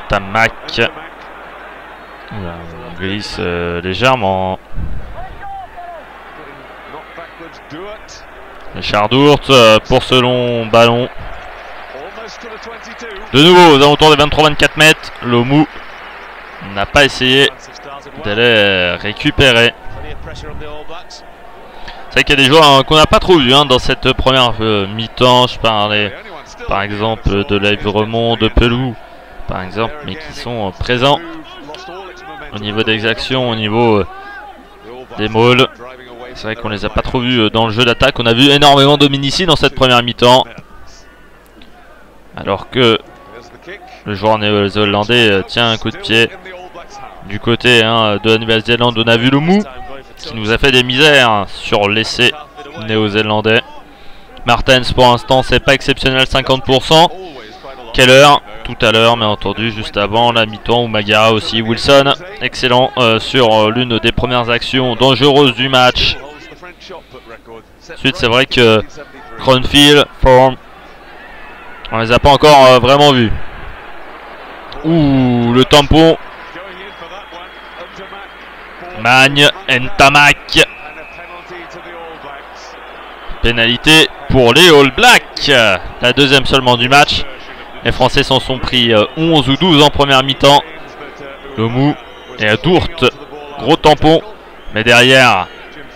Ntamak. Il glisse légèrement. Richard Dourt pour ce long ballon. De nouveau aux alentours des 23-24 mètres. Lomou n'a pas essayé d'aller récupérer. C'est vrai qu'il y a des joueurs qu'on n'a pas trop vus dans cette première mi-temps. Je parlais par exemple de l'Aviremont, de Pelou par exemple, mais qui sont présents au niveau des actions, au niveau des mauls. C'est vrai qu'on les a pas trop vus dans le jeu d'attaque. On a vu énormément Dominici dans cette première mi-temps, alors que le joueur néo-zélandais tient un coup de pied. Du côté de la Nouvelle-Zélande, on a vu le mou qui nous a fait des misères sur l'essai néo-zélandais. Martens pour l'instant c'est pas exceptionnel, 50%. quelle heure? Tout à l'heure, bien entendu, juste avant la mi-temps où Magara aussi. Wilson, excellent sur l'une des premières actions dangereuses du match. Ensuite, c'est vrai que Cronfield, Form, on les a pas encore vraiment vus. Ouh, le tampon. Magne, Ntamak. Pénalité pour les All Blacks. La deuxième seulement du match. Les Français s'en sont pris 11 ou 12 en première mi-temps. Lomou et Dourt. Gros tampon. Mais derrière,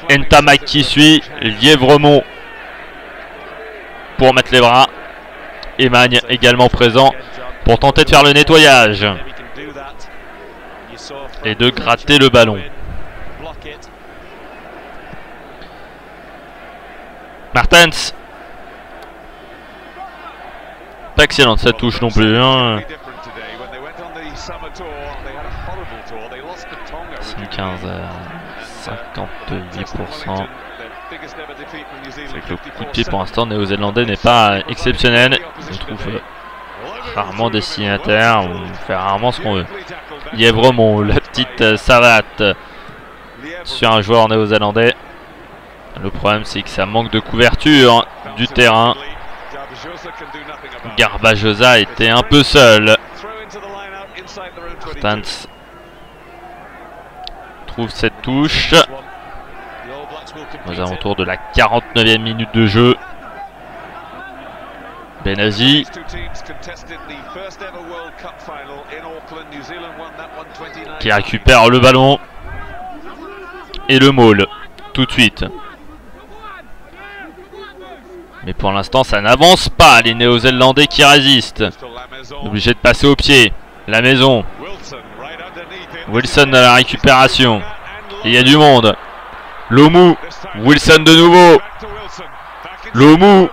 Ntamak qui suit. Lièvremont pour mettre les bras. Et Magne également présent pour tenter de faire le nettoyage. Et de gratter le ballon. Martens. Pas excellente cette touche non plus. Hein. 15 à 58%. C'est vrai que le coup de pied pour l'instant néo-zélandais n'est pas exceptionnel. On trouve rarement destinataire. On fait rarement ce qu'on veut. Lièvremont, la petite savate sur un joueur néo-zélandais. Le problème c'est que ça manque de couverture du terrain. Garbajosa était un peu seul. Martens trouve cette touche aux alentours de la 49e minute de jeu. Benazi qui récupère le ballon et le maul tout de suite. Mais pour l'instant ça n'avance pas, les néo-zélandais qui résistent. Obligé de passer au pied. La maison. Wilson à la récupération. Il y a du monde. Lomou. Wilson de nouveau. Lomou.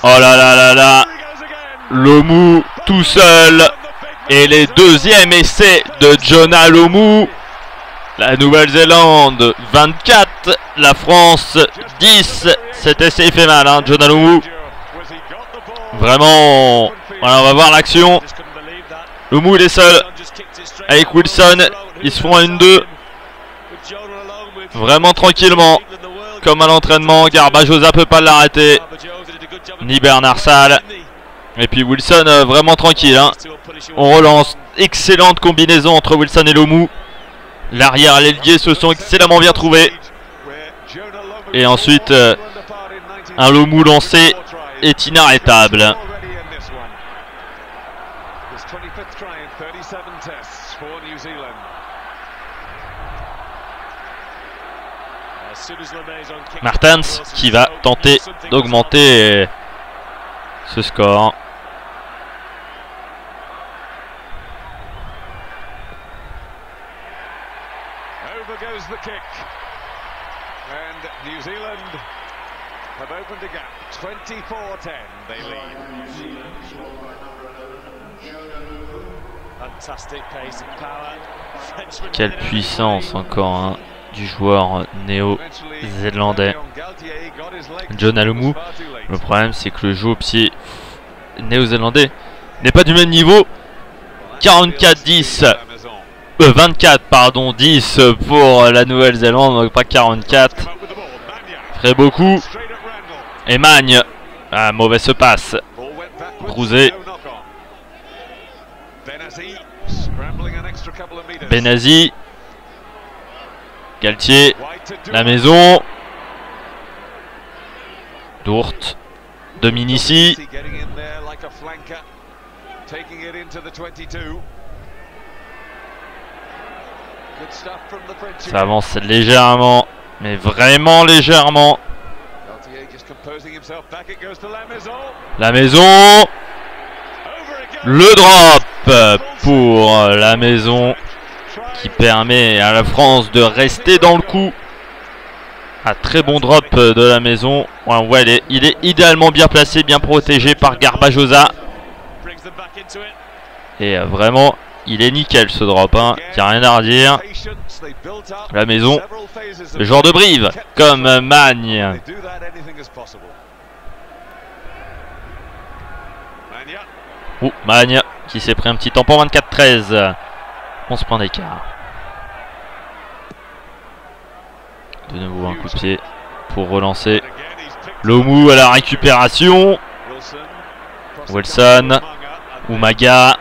Oh là là là là. Lomou tout seul. Et les deuxièmes essais de Jonah Lomou. La Nouvelle-Zélande 24, la France 10. Cet essai fait mal, hein, Jonah Lomou. Vraiment, voilà, on va voir l'action. Lomou il est seul avec Wilson. Ils se font à 1-2. Vraiment tranquillement. Comme à l'entraînement. Garbajosa peut pas l'arrêter. Ni Bernard Salle. Et puis Wilson vraiment tranquille. Hein. On relance. Excellente combinaison entre Wilson et Lomou. L'arrière et l'ailier se sont excellemment bien trouvés. Et ensuite, un Lomou lancé est inarrêtable. Martens qui va tenter d'augmenter ce score. Goes the kick, and New Zealand have opened a gap. 24-10, they lead. Fantastic pace and power. Quelle puissance encore hein, du joueur néo-zélandais Jonah Lomou. Le problème c'est que le jeu au pied néo-zélandais n'est pas du même niveau. 44-10. 24 pardon, 10 pour la Nouvelle-Zélande, donc pas 44. Ferait beaucoup. Et Magne, ah, mauvaise passe. Brousé. Benazi. Galtier. La maison. Dourt. Dominici. Ça avance légèrement, mais vraiment légèrement. La maison. Le drop pour la maison qui permet à la France de rester dans le coup. Un très bon drop de la maison. Ouais, il est idéalement bien placé, bien protégé par Garbajosa. Et vraiment... il est nickel ce drop, hein. Il n'y a rien à redire. La maison, le joueur de Brive, comme Magne. Magne qui s'est pris un petit tampon. 24-13. 11 points d'écart. De nouveau un coup de pied pour relancer. Lomu à la récupération. Wilson. Umaga.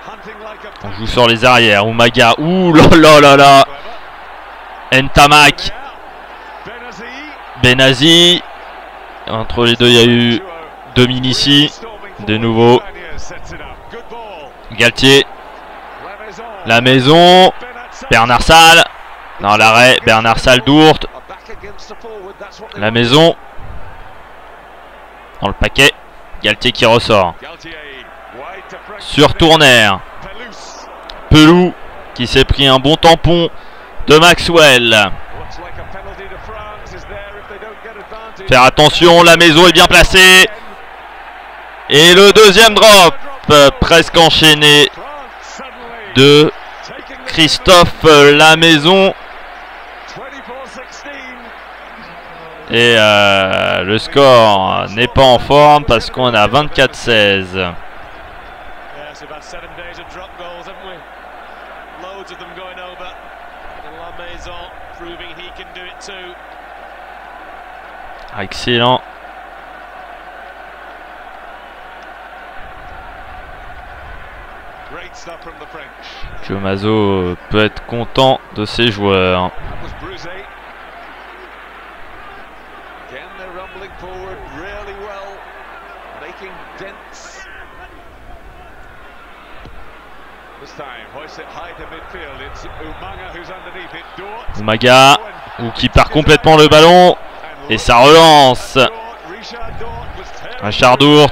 On joue sur les arrières. Umaga. Ouh là là là là. Ntamak. Benazi. Entre les deux, il y a eu Dominici. De nouveau. Galtier. La maison. Bernard Salle. Dans l'arrêt. Bernard Salle d'Ourt. La maison. Dans le paquet. Galtier qui ressort. Sur Tournaire. Pelou qui s'est pris un bon tampon de Maxwell. Faire attention, la maison est bien placée. Et le deuxième drop, presque enchaîné, de Christophe Lamaison. Et le score n'est pas en forme parce qu'on a 24-16. Excellent. Joe Mazzo peut être content de ses joueurs. Umaga, ou qui perd complètement le ballon. Et ça relance. Richard Dourt.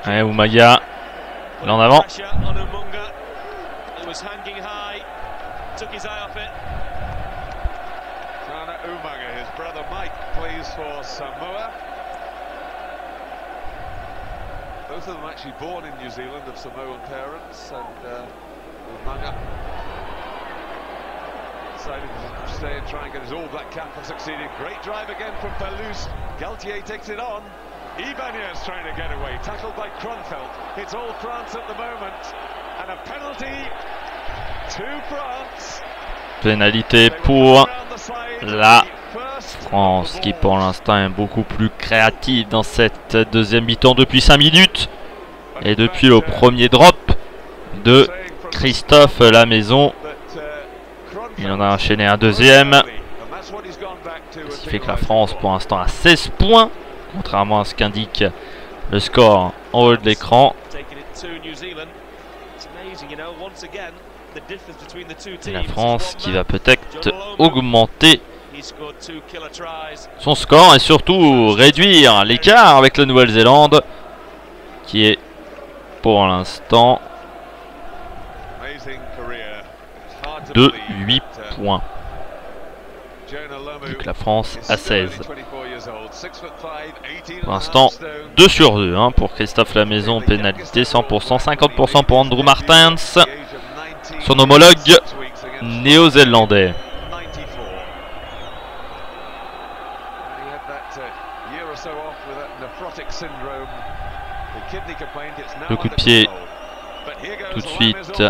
Allez, Umaga. Là en avant. Both of them actually born in New Zealand of Samoan parents, and Umaga decided to stay and try and get his All Black cap and succeeded. Great drive again from Pelous. Galtier takes it on. Ibanez trying to get away, tackled by Kronfeld. It's all France at the moment, and a penalty to France. Pénalité pour la France qui pour l'instant est beaucoup plus créative dans cette deuxième mi-temps depuis 5 minutes. Et depuis le premier drop de Christophe Lamaison, il en a enchaîné un deuxième. Ce qui fait que la France pour l'instant a 16 points, contrairement à ce qu'indique le score en haut de l'écran. Et la France qui va peut-être augmenter son score et surtout réduire l'écart avec la Nouvelle-Zélande qui est pour l'instant de 8 points. Vu que la France a 16. Pour l'instant 2 sur 2 hein, pour Christophe Lamaison, pénalité 100%, 50% pour Andrew Martens, son homologue néo-zélandais. Le coup de pied tout de suite.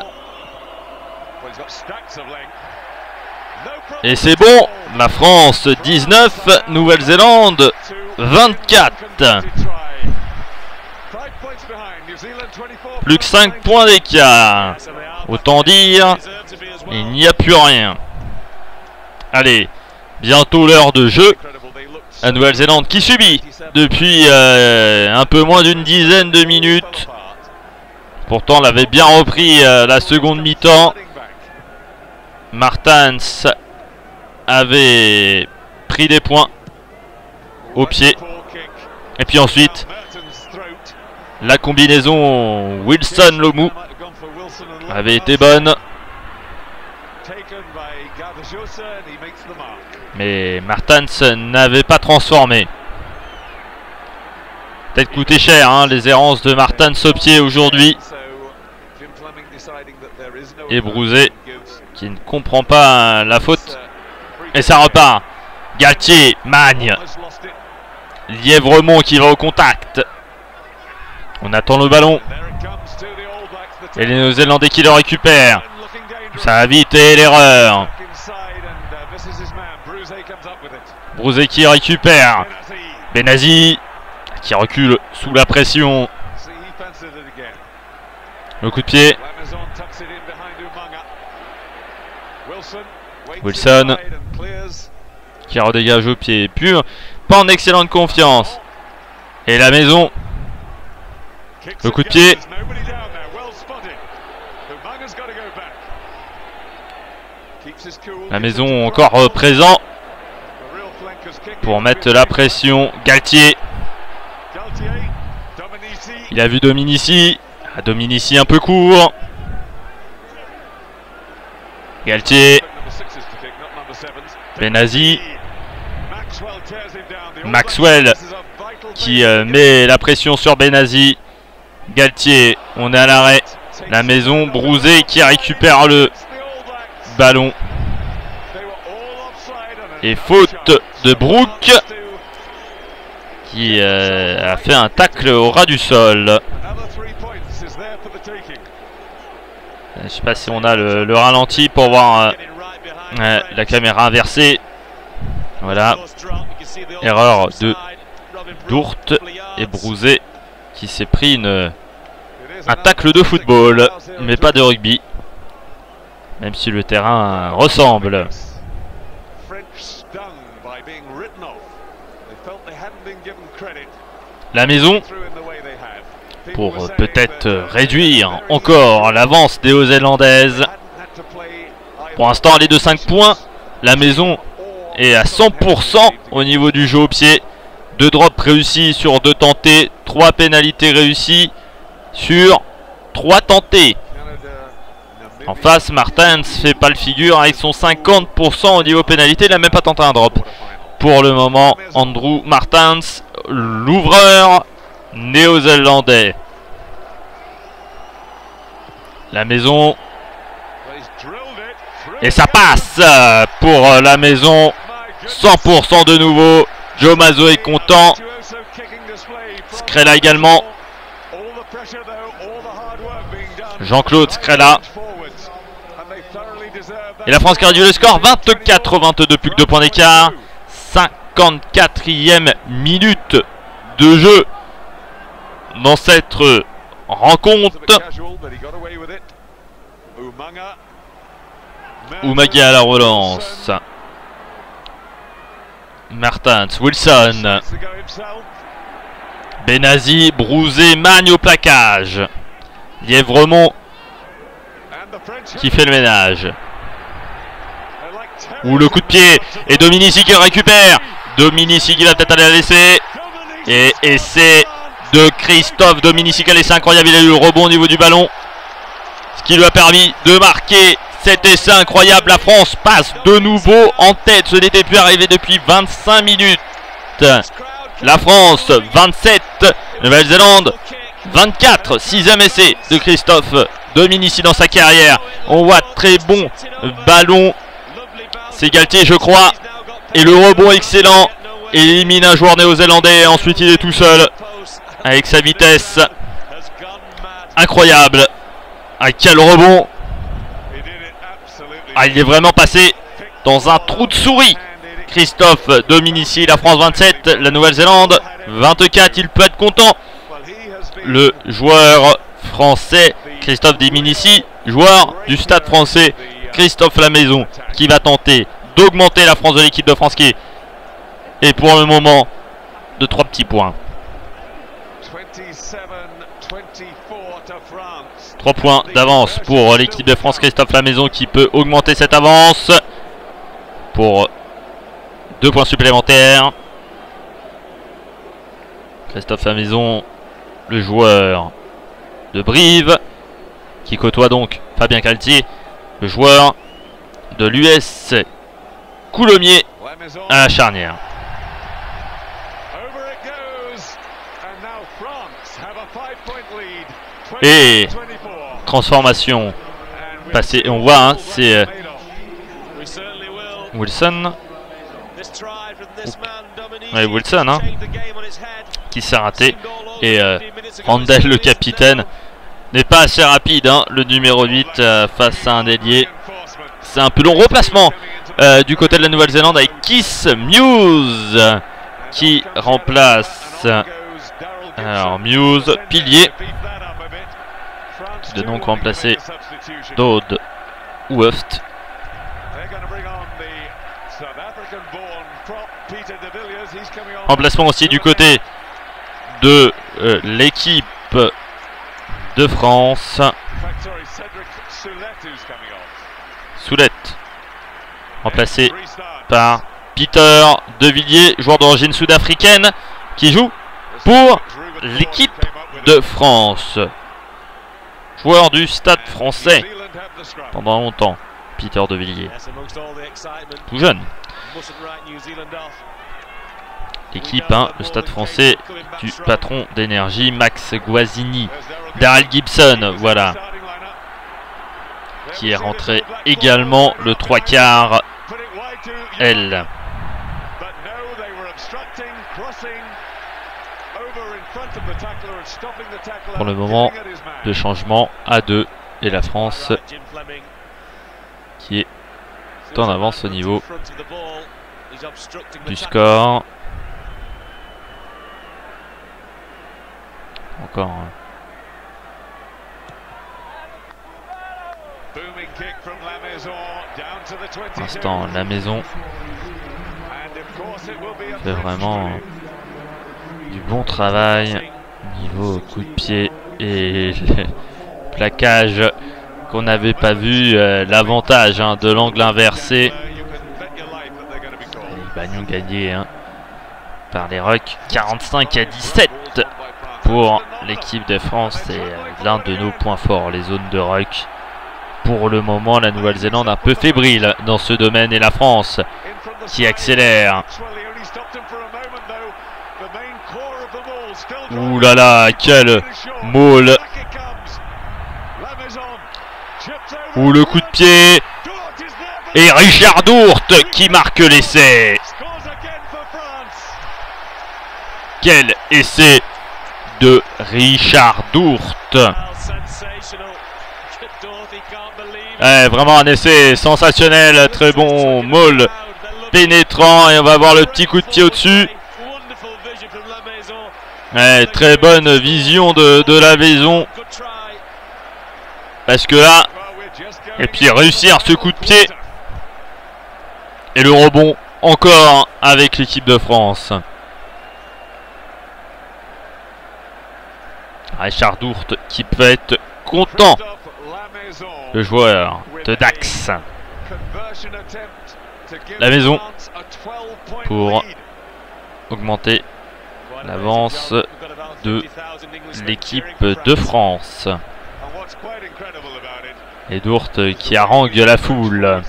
Et c'est bon, la France 19, Nouvelle-Zélande 24. Plus que 5 points d'écart. Autant dire, il n'y a plus rien. Allez, bientôt l'heure de jeu. La Nouvelle-Zélande qui subit depuis un peu moins d'une dizaine de minutes. Pourtant, elle avait bien repris la seconde mi-temps. Martens avait pris des points au pied. Et puis ensuite, la combinaison Wilson-Lomu avait été bonne. Mais Martens n'avait pas transformé. Peut-être coûté cher hein, les errances de Martens au pied aujourd'hui. Et Brouzet qui ne comprend pas la faute. Et ça repart. Galtier, Magne. Lièvremont qui va au contact. On attend le ballon. Et les Néo-Zélandais qui le récupèrent. Ça a vite et l'erreur. Brouzé qui récupère. Benazi qui recule sous la pression. Le coup de pied. Wilson qui redégage au pied. Pur, pas en excellente confiance. Et la maison. Le coup de pied. La maison encore présent pour mettre la pression. Galtier. Il a vu Dominici. Dominici un peu court. Galtier. Benazi. Maxwell qui met la pression sur Benazi. Galtier, on est à l'arrêt. La maison, Brouzé qui récupère le ballon. Et faute de Brook qui a fait un tacle au ras du sol. Je sais pas si on a le ralenti pour voir la caméra inversée. Voilà. Erreur de Dourte et Brouzé qui s'est pris un tacle de football, mais pas de rugby. Même si le terrain ressemble. La maison pour peut-être réduire encore l'avance des Néo-Zélandaises. Pour l'instant, elle est de 5 points. La maison est à 100% au niveau du jeu au pied. 2 drops réussis sur 2 tentés. 3 pénalités réussies sur 3 tentés. En face, Martens fait pas le figure avec son 50% au niveau pénalité. Il n'a même pas tenté un drop. Pour le moment, Andrew Martens, l'ouvreur néo-zélandais. La maison. Et ça passe pour la maison. 100% de nouveau. Joe Mazo est content. Scrella également. Jean-Claude Scrella. Et la France qui réduit le score. 24-22, plus que 2 points d'écart. 54e minute de jeu dans cette rencontre. Umaga à la relance. Martens, Wilson. Benazi, Brouzé, Magne au plaquage. Lièvremont qui fait le ménage. Ou le coup de pied. Et Dominici qui récupère. Dominici qui va peut-être aller la laisser. Et essai de Christophe Dominici qui a laissé incroyable. Il a eu le rebond au niveau du ballon. Ce qui lui a permis de marquer cet essai incroyable. La France passe de nouveau en tête. Ce n'était plus arrivé depuis 25 minutes. La France 27. Nouvelle-Zélande 24. 6e essai de Christophe Dominici dans sa carrière. On voit très bon ballon. C'est Galtier, je crois. Et le rebond excellent. Élimine un joueur néo-zélandais. Ensuite, il est tout seul. Avec sa vitesse. Incroyable. Ah, quel rebond. Ah, il est vraiment passé dans un trou de souris. Christophe Dominici, la France 27. La Nouvelle-Zélande 24. Il peut être content. Le joueur français Christophe Dominici, joueur du Stade français Christophe Lamaison, qui va tenter d'augmenter la France de l'équipe de France qui est pour le moment de 3 petits points. 3 points d'avance pour l'équipe de France. Christophe Lamaison qui peut augmenter cette avance pour 2 points supplémentaires. Christophe Lamaison, le joueur de Brive, qui côtoie donc Fabien Galtier, le joueur de l'US Coulommiers à la charnière. Et transformation passée, et on voit, hein, c'est Wilson Ouais, Wilson, hein, qui s'est raté. Et Randall, le capitaine, n'est pas assez rapide, hein, le numéro 8 face à un ailier. C'est un peu long replacement du côté de la Nouvelle-Zélande avec Keith Mews qui remplace alors Mews, pilier, qui doit donc remplacer Dode Weft. Remplacement aussi du côté de l'équipe de France. Soulette, remplacé par Peter De Villiers, joueur d'origine sud-africaine, qui joue pour l'équipe de France. Joueur du Stade français pendant longtemps, Peter De Villiers. Tout jeune. L'équipe, hein, le Stade français du patron d'énergie Max Guazzini. Daryl Gibson, voilà, qui est rentré également le 3/4 L. Pour le moment, de changement à 2 et la France qui est en avance au niveau du score. Encore un. Pour l'instant, la maison fait vraiment du bon travail niveau coup de pied et le plaquage qu'on n'avait pas vu, l'avantage, hein, de l'angle inversé. Bagnon gagné, hein, par les Rucks 45-17 pour l'équipe de France. C'est l'un de nos points forts, les zones de ruck. Pour le moment, la Nouvelle-Zélande un peu fébrile dans ce domaine et la France qui accélère. Ouh là là, quel maul! Ouh, le coup de pied! Et Richard Dourte qui marque l'essai. Quel essai de Richard Dourte! Vraiment un essai sensationnel, très bon maul pénétrant, et on va voir le petit coup de pied au-dessus. Très bonne vision de la maison, parce que là, et puis réussir ce coup de pied et le rebond encore avec l'équipe de France. Richard Dourte qui peut être content, le joueur de Dax. La maison pour augmenter l'avance de l'équipe de France. Et Dourte qui harangue la foule.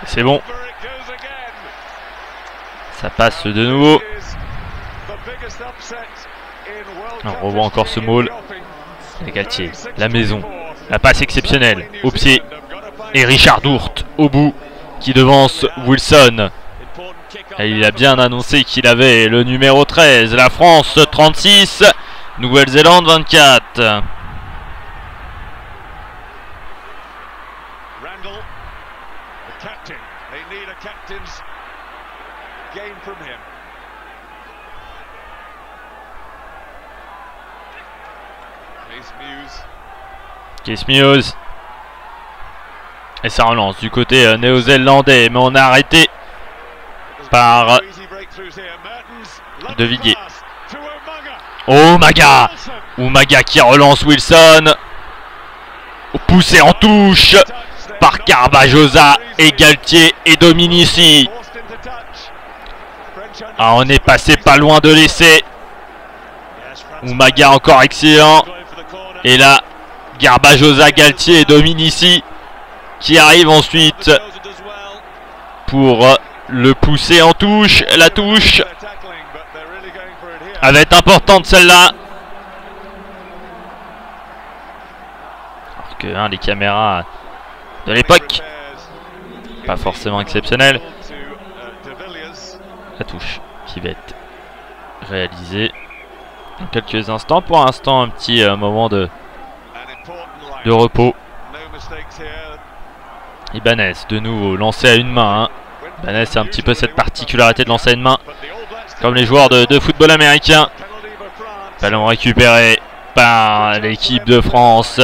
C'est bon. Ça passe de nouveau. On revoit encore ce maul. Et Galtier, la maison. La passe exceptionnelle au pied. Et Richard Dourte au bout qui devance Wilson. Et il a bien annoncé qu'il avait le numéro 13. La France 36. Nouvelle-Zélande 24. Keith Mews. Et ça relance du côté néo-zélandais, mais on a arrêté par De Villiers. Oh, Maga! Maga qui relance Wilson. Poussé en touche par Carvajosa et Galtier et Dominici. Ah, on est passé pas loin de l'essai. Maga encore excellent. Et là, Garbajosa, Galtier et Dominici qui arrivent ensuite pour le pousser en touche. La touche elle va être importante celle-là. Alors que les caméras de l'époque, pas forcément exceptionnelles. La touche qui va être réalisée dans quelques instants. Pour l'instant, un petit moment de repos. Ibanez de nouveau lancé à une main. Ibanez, c'est un petit peu cette particularité de lancer à une main, comme les joueurs de football américain. Ballon récupéré par l'équipe de France.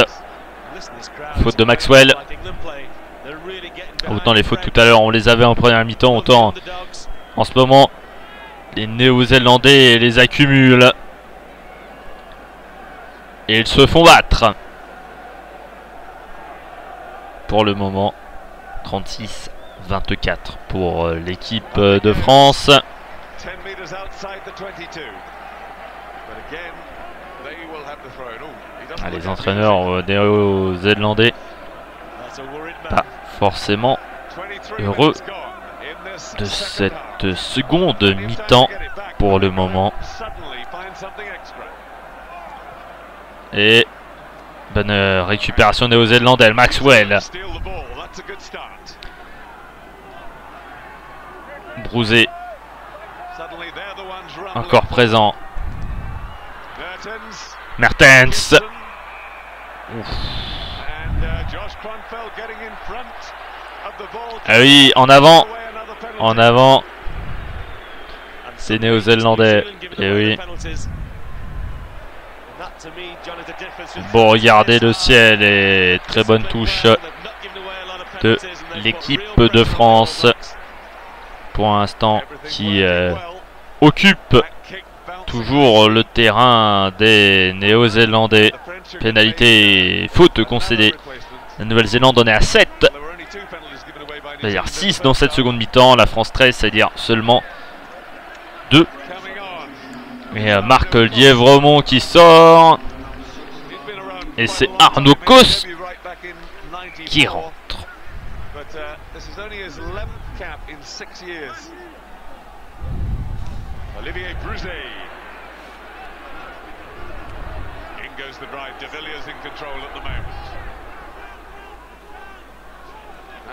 Faute de Maxwell. Autant les fautes tout à l'heure, on les avait en première mi-temps, autant en ce moment, les Néo-Zélandais les accumulent. Et ils se font battre. Pour le moment, 36-24 pour l'équipe de France. Les entraîneurs néo-zélandais pas forcément heureux de cette seconde mi-temps pour le moment. Et bonne récupération néo-zélandaise. Maxwell. Brousé. Encore présent. Mertens. Ah oui, en avant. En avant. C'est néo-zélandais. Et oui. Bon, regardez le ciel et très bonne touche de l'équipe de France. Pour l'instant, qui occupe toujours le terrain des Néo-Zélandais. Pénalité et faute concédée. La Nouvelle-Zélande en est à 7. C'est-à-dire 6 dans cette seconde mi-temps. La France 13, c'est-à-dire seulement 2. Et Marc Lièvremont qui sort. Et c'est Arnaud Cos qui rentre. Olivier Brousé. In goes the drive. De Villiers in control at the moment.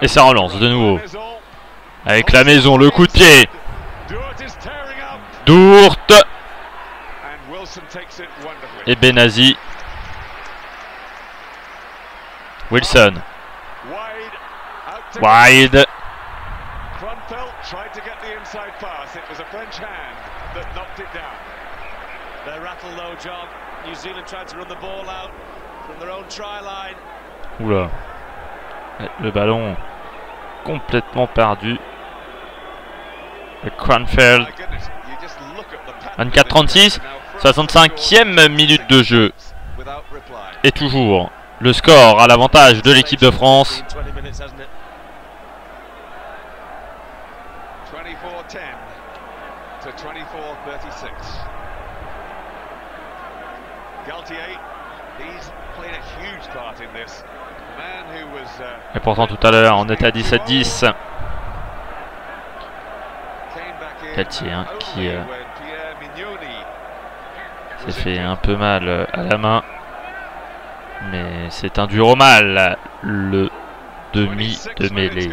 Et ça relance de nouveau. Avec la maison, le coup de pied. Dourte. Et Benazi. Wilson. Wide. Oula. Le ballon complètement perdu. Le Cranfield. 24-36. 65e minute de jeu. Et toujours le score à l'avantage de l'équipe de France. 24-10 to 24-36. Galtier, he's played a huge part in this. Man who was et pourtant tout à l'heure on était à 17-10. Galtier qui s'est fait un peu mal à la main. Mais c'est un dur au mal, le demi de mêlée.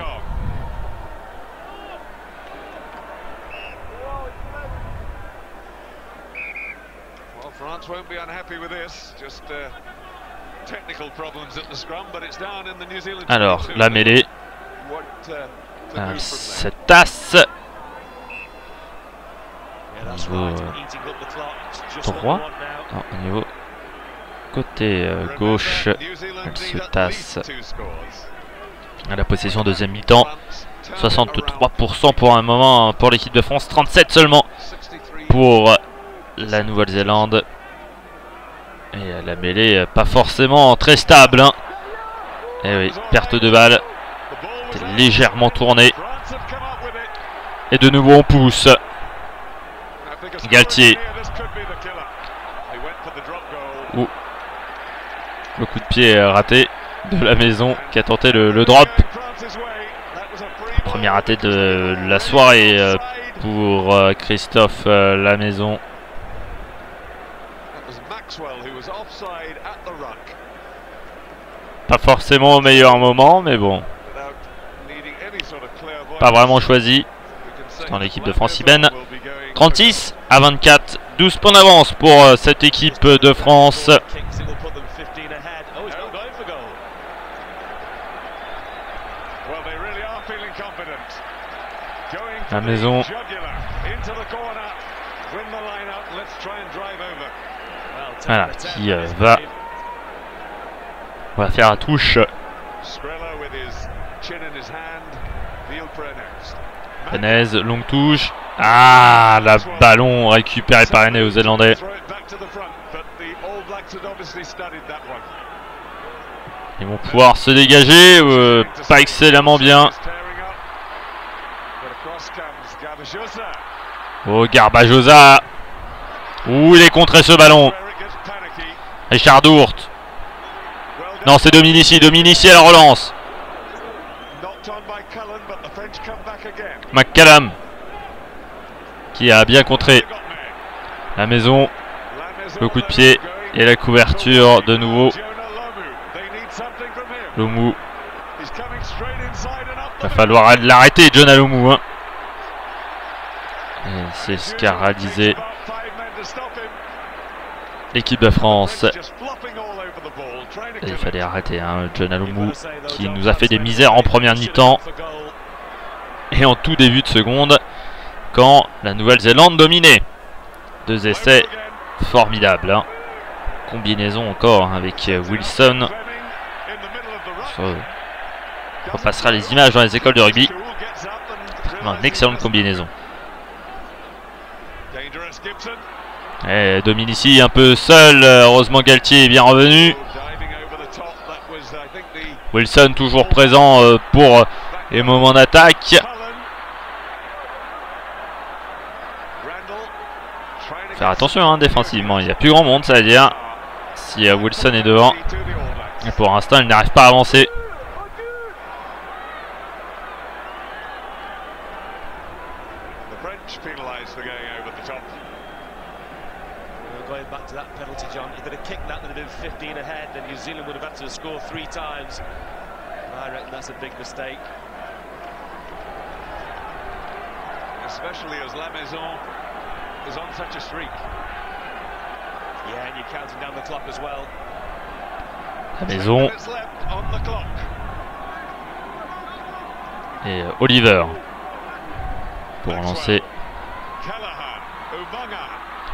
Alors, la mêlée. Cette tasse. Au niveau droit. Non, au niveau côté gauche, elle se tasse à la possession deuxième mi-temps. 63% pour un moment pour l'équipe de France, 37 seulement pour la Nouvelle-Zélande. Et la mêlée pas forcément très stable, hein. Et oui, perte de balle, légèrement tournée. Et de nouveau on pousse. Galtier. Le coup de pied raté de la maison qui a tenté le drop. Premier raté de la soirée pour Christophe la maison. Pas forcément au meilleur moment, mais bon. Pas vraiment choisi. Dans l'équipe de France Iben. 36 à 24. 12 points d'avance pour cette équipe de France. La maison. Voilà, qui va faire la touche. Penez, longue touche. Ah, la ballon récupéré par les Néo-Zélandais. Ils vont pouvoir se dégager, pas excellemment bien. Oh, Garbajosa. Ouh, il est contré ce ballon. Richard Dourt. Non, c'est Dominici. Dominici à la relance. McCallum qui a bien contré la maison. Le coup de pied et la couverture de nouveau. Lomu. Il va falloir l'arrêter, John Alomu. Hein. C'est ce qu'a réalisé l'équipe de France. Et il fallait arrêter hein, John Alomu qui nous a fait des misères en première mi-temps et en tout début de seconde quand la Nouvelle-Zélande dominait. 2 essais formidables. Hein. Combinaison encore hein, avec Wilson. On repassera les images dans les écoles de rugby. Une excellente combinaison. Et Dominici un peu seul. Heureusement Galtier est bien revenu. Wilson toujours présent pour les moments d'attaque. Faire attention hein, défensivement, il n'y a plus grand monde, ça veut dire si Wilson est devant. Et pour l'instant, il n'arrive pas à avancer. Especially as La Maison is on such a streak. Yeah, and you're counting down the clock as well. La maison. Et Oliver pour lancer.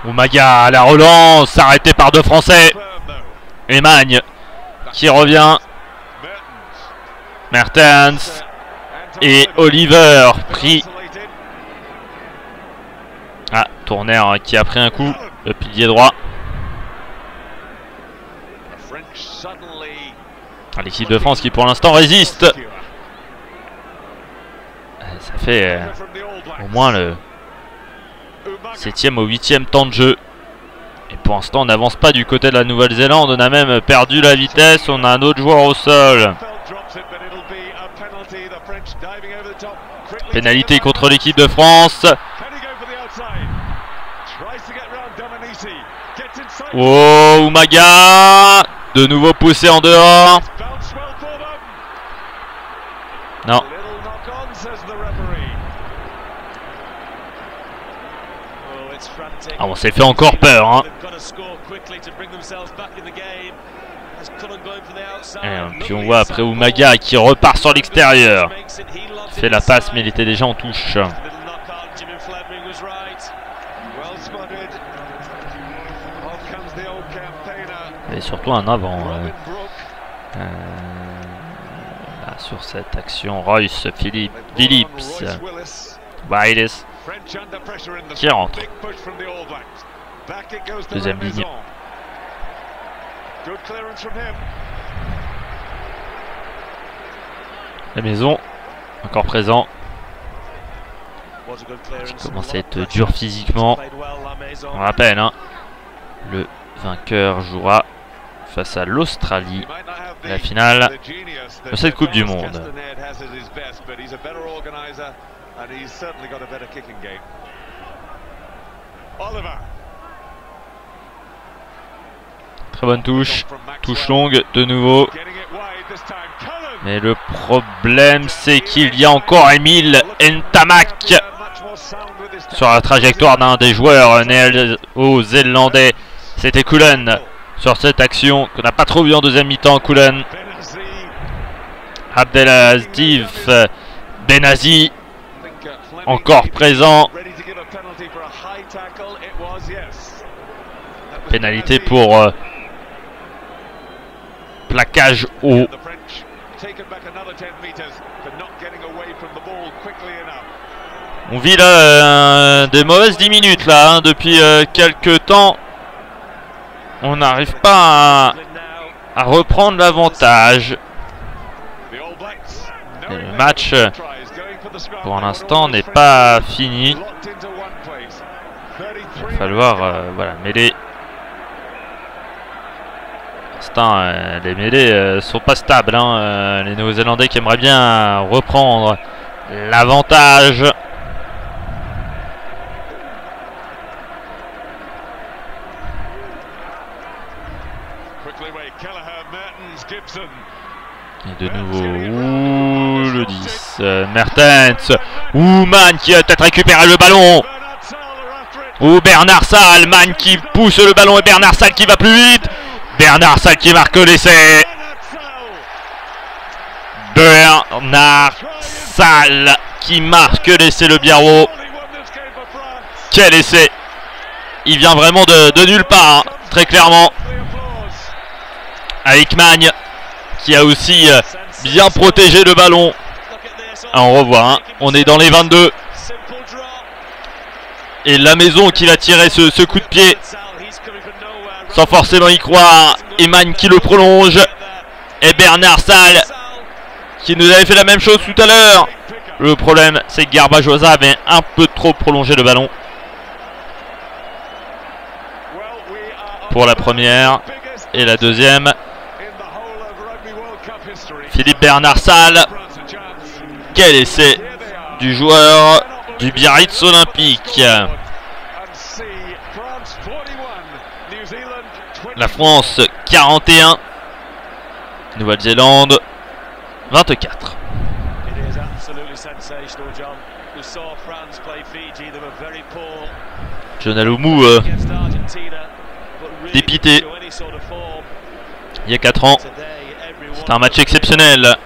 Umaga à la relance, arrêté par 2 Français. Emagne qui revient. Mertens et Oliver pris. Ah, Tourner qui a pris un coup, le pilier droit. L'équipe de France qui pour l'instant résiste. Ça fait au moins le 7e au 8e temps de jeu. Et pour l'instant on n'avance pas du côté de la Nouvelle-Zélande. On a même perdu la vitesse. On a un autre joueur au sol. Pénalité contre l'équipe de France. Oh, Umaga de nouveau poussé en dehors. Non. Ah, on s'est fait encore peur. Hein. Et puis on voit après Umaga qui repart sur l'extérieur. Il fait la passe mais il était déjà en touche. Et surtout un avant sur cette action. Royce, Phillips, Wildes qui rentre. Deuxième ligne. La maison encore présent. Qui commence à être dur physiquement. On rappelle, hein, le vainqueur jouera face à l'Australie, la finale de cette Coupe du Monde. Très bonne touche, touche longue de nouveau. Mais le problème, c'est qu'il y a encore Emile Ntamak sur la trajectoire d'un des joueurs néo-zélandais. C'était Cullen sur cette action qu'on n'a pas trop vu en deuxième mi-temps. Cullen, Abdelaziz Benazi encore présent. Pénalité pour plaquage haut. On vit là des mauvaises 10 minutes là, hein, depuis quelques temps. On n'arrive pas à reprendre l'avantage. Le match pour l'instant n'est pas fini. Il va falloir voilà, mêler. Les mêlées sont pas stables, hein. Les Néo-Zélandais qui aimeraient bien reprendre l'avantage. Et de nouveau, le 10, Mertens, Man qui a peut-être récupéré le ballon. Bernard Salman qui pousse le ballon et Bernard Sall qui va plus vite. Bernard Sall qui marque l'essai. Bernard Sall qui marque l'essai, le Biarro. Quel essai! Il vient vraiment de nulle part, hein, très clairement. Avec Magne qui a aussi bien protégé le ballon. Ah, on revoit, hein, on est dans les 22. Et la maison qui va tirer ce coup de pied sans forcément y croire. Eman qui le prolonge. Et Bernard Sall qui nous avait fait la même chose tout à l'heure. Le problème, c'est que Garbajosa avait un peu trop prolongé le ballon. Pour la première. Et la deuxième. Philippe Bernard Sall. Quel essai du joueur du Biarritz Olympique. La France 41, Nouvelle-Zélande 24. John Aloumou dépité il y a 4 ans. C'est un match exceptionnel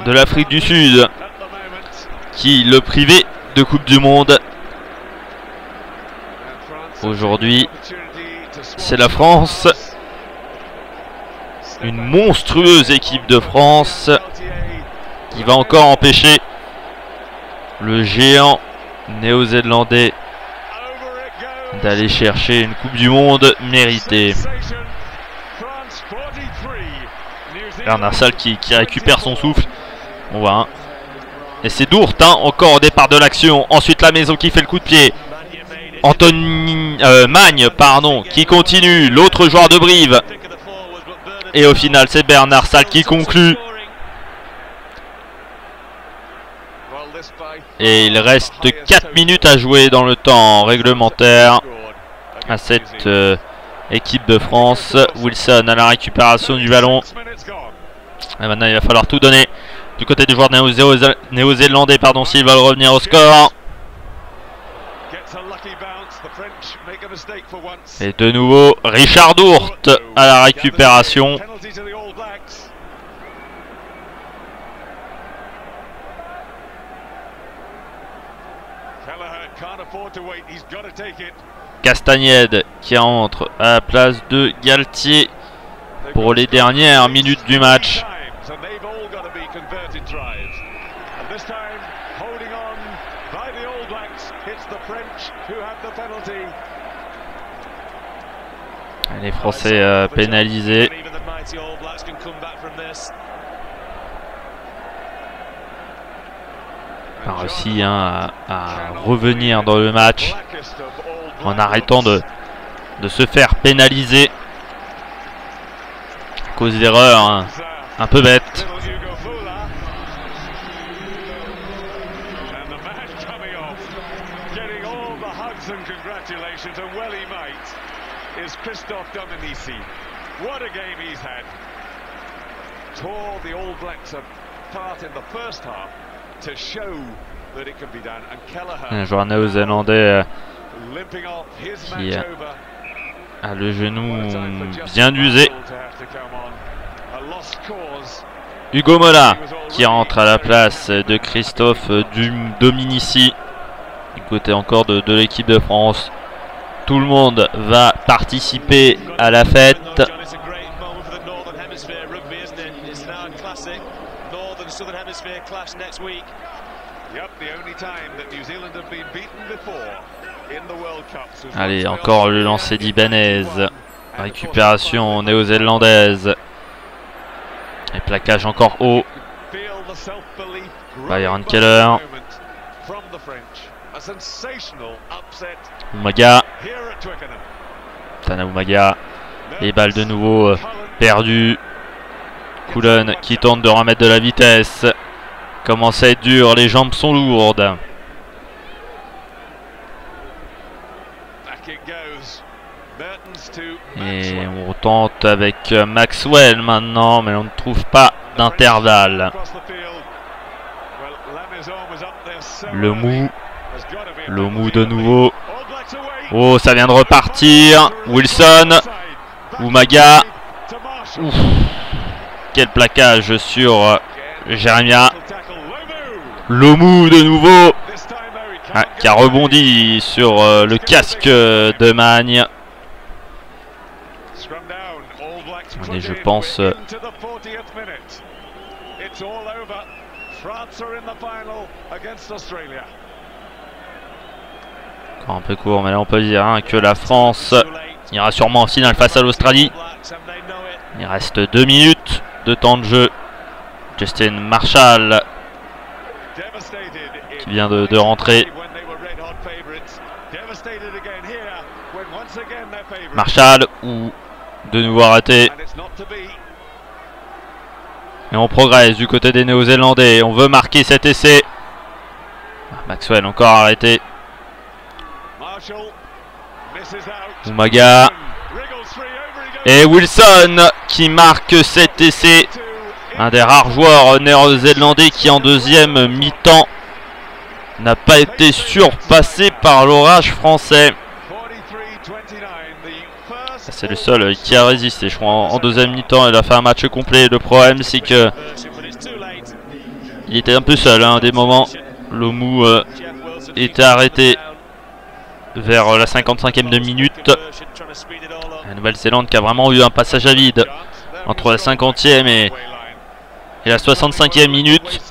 de l'Afrique du Sud qui le privait de Coupe du Monde. Aujourd'hui, c'est la France, une monstrueuse équipe de France qui va encore empêcher le géant néo-zélandais d'aller chercher une Coupe du Monde méritée. Bernard Sall qui récupère son souffle. On voit, hein. Et c'est Dourte, hein, encore au départ de l'action. Ensuite la maison qui fait le coup de pied. Magne, pardon, qui continue, l'autre joueur de Brive. Et au final, c'est Bernard Sall qui conclut. Et il reste 4 minutes à jouer dans le temps réglementaire à cette équipe de France. Wilson à la récupération du ballon. Et maintenant, il va falloir tout donner du côté des joueurs néo-zélandais, pardon, s'ils veulent revenir au score. Et de nouveau, Richard Dourte à la récupération. Castagnède qui entre à la place de Galtier pour les dernières minutes du match. Les Français pénalisés. A réussi, hein, à revenir dans le match en arrêtant de de se faire pénaliser à cause d'erreurs un peu bêtes. Christophe Dominici, what a game he's had. Tore the All Blacks apart in the first half to show that it can be done. And Kelleher, un joueur néo-zélandais limping off his qui match over. a le genou bien usé. Hugo Mola qui rentre à la place de Christophe Dominici du côté encore de l'équipe de France. Tout le monde va participer à la fête. Allez, encore le lancer d'Ibanez. Récupération néo-zélandaise. Et plaquage encore haut. Byron Keller. Umaga. Tana Umaga. Et balle de nouveau perdue. Cullen qui tente de remettre de la vitesse. Commence à être dur, les jambes sont lourdes. Et on tente avec Maxwell maintenant, mais on ne trouve pas d'intervalle. Le mou de nouveau. Oh, ça vient de repartir. Wilson. Umaga. Ouf. Quel plaquage sur Jeremia. Lomu de nouveau. Ah, qui a rebondi sur le casque de Magne. Et je pense encore un peu court, mais là on peut dire que la France ira sûrement en finale face à l'Australie. Il reste 2 minutes de temps de jeu. Justin Marshall qui vient de rentrer. Marshall ou de nouveau arrêté. Et on progresse du côté des Néo-Zélandais. On veut marquer cet essai. Maxwell encore arrêté. Umaga. Et Wilson qui marque cet essai. Un des rares joueurs néo-zélandais qui en deuxième mi-temps n'a pas été surpassé par l'orage français. C'est le seul qui a résisté, je crois, en deuxième mi-temps. Il a fait un match complet. Le problème, c'est que il était un peu seul des moments. Lomu était arrêté vers la 55e de minute. La Nouvelle-Zélande qui a vraiment eu un passage à vide entre la 50e et la 65e minute.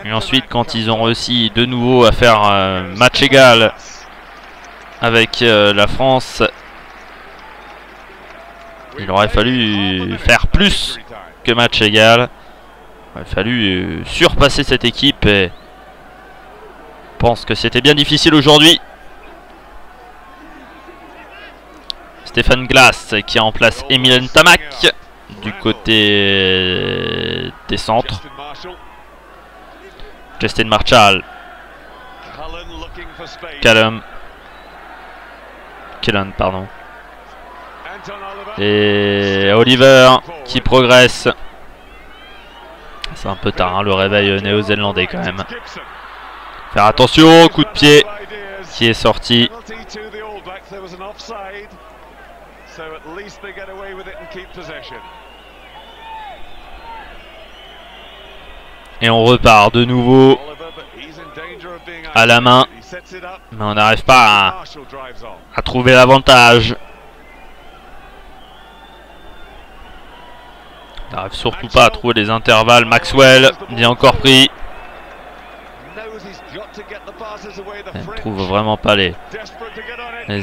Et ensuite, quand ils ont réussi de nouveau à faire match égal avec la France, il aurait fallu faire plus que match égal. Il aurait fallu surpasser cette équipe et je pense que c'était bien difficile aujourd'hui. Stéphane Glass qui remplace Emile Ntamak du côté des centres. Justin Marshall. Killen, pardon. Et Oliver qui progresse. C'est un peu tard le réveil néo-zélandais quand même. Faire attention, coup de pied qui est sorti. Et on repart de nouveau à la main, mais on n'arrive pas à trouver l'avantage. On n'arrive surtout pas à trouver les intervalles. Maxwell dit encore pris. On ne trouve vraiment pas les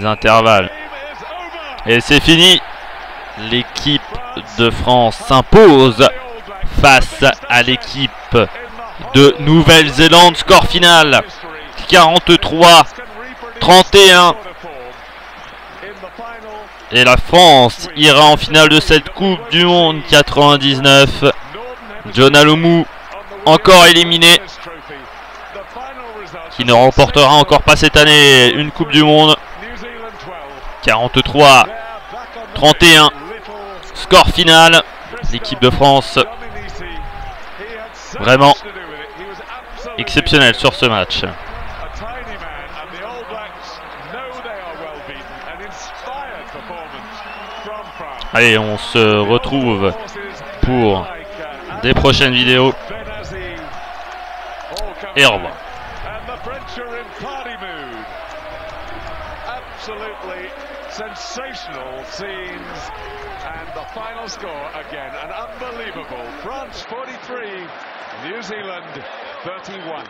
intervalles. Et c'est fini. L'équipe de France s'impose face à l'équipe de Nouvelle-Zélande. Score final 43 31. Et la France ira en finale de cette Coupe du Monde 99. John Alomou, encore éliminé, qui ne remportera encore pas cette année une Coupe du Monde. 43-31, score final. L'équipe de France, vraiment exceptionnelle sur ce match. Allez, on se retrouve pour des prochaines vidéos. Et au revoir. Absolutely sensational scenes, and the final score again, an unbelievable France 43, New Zealand 31.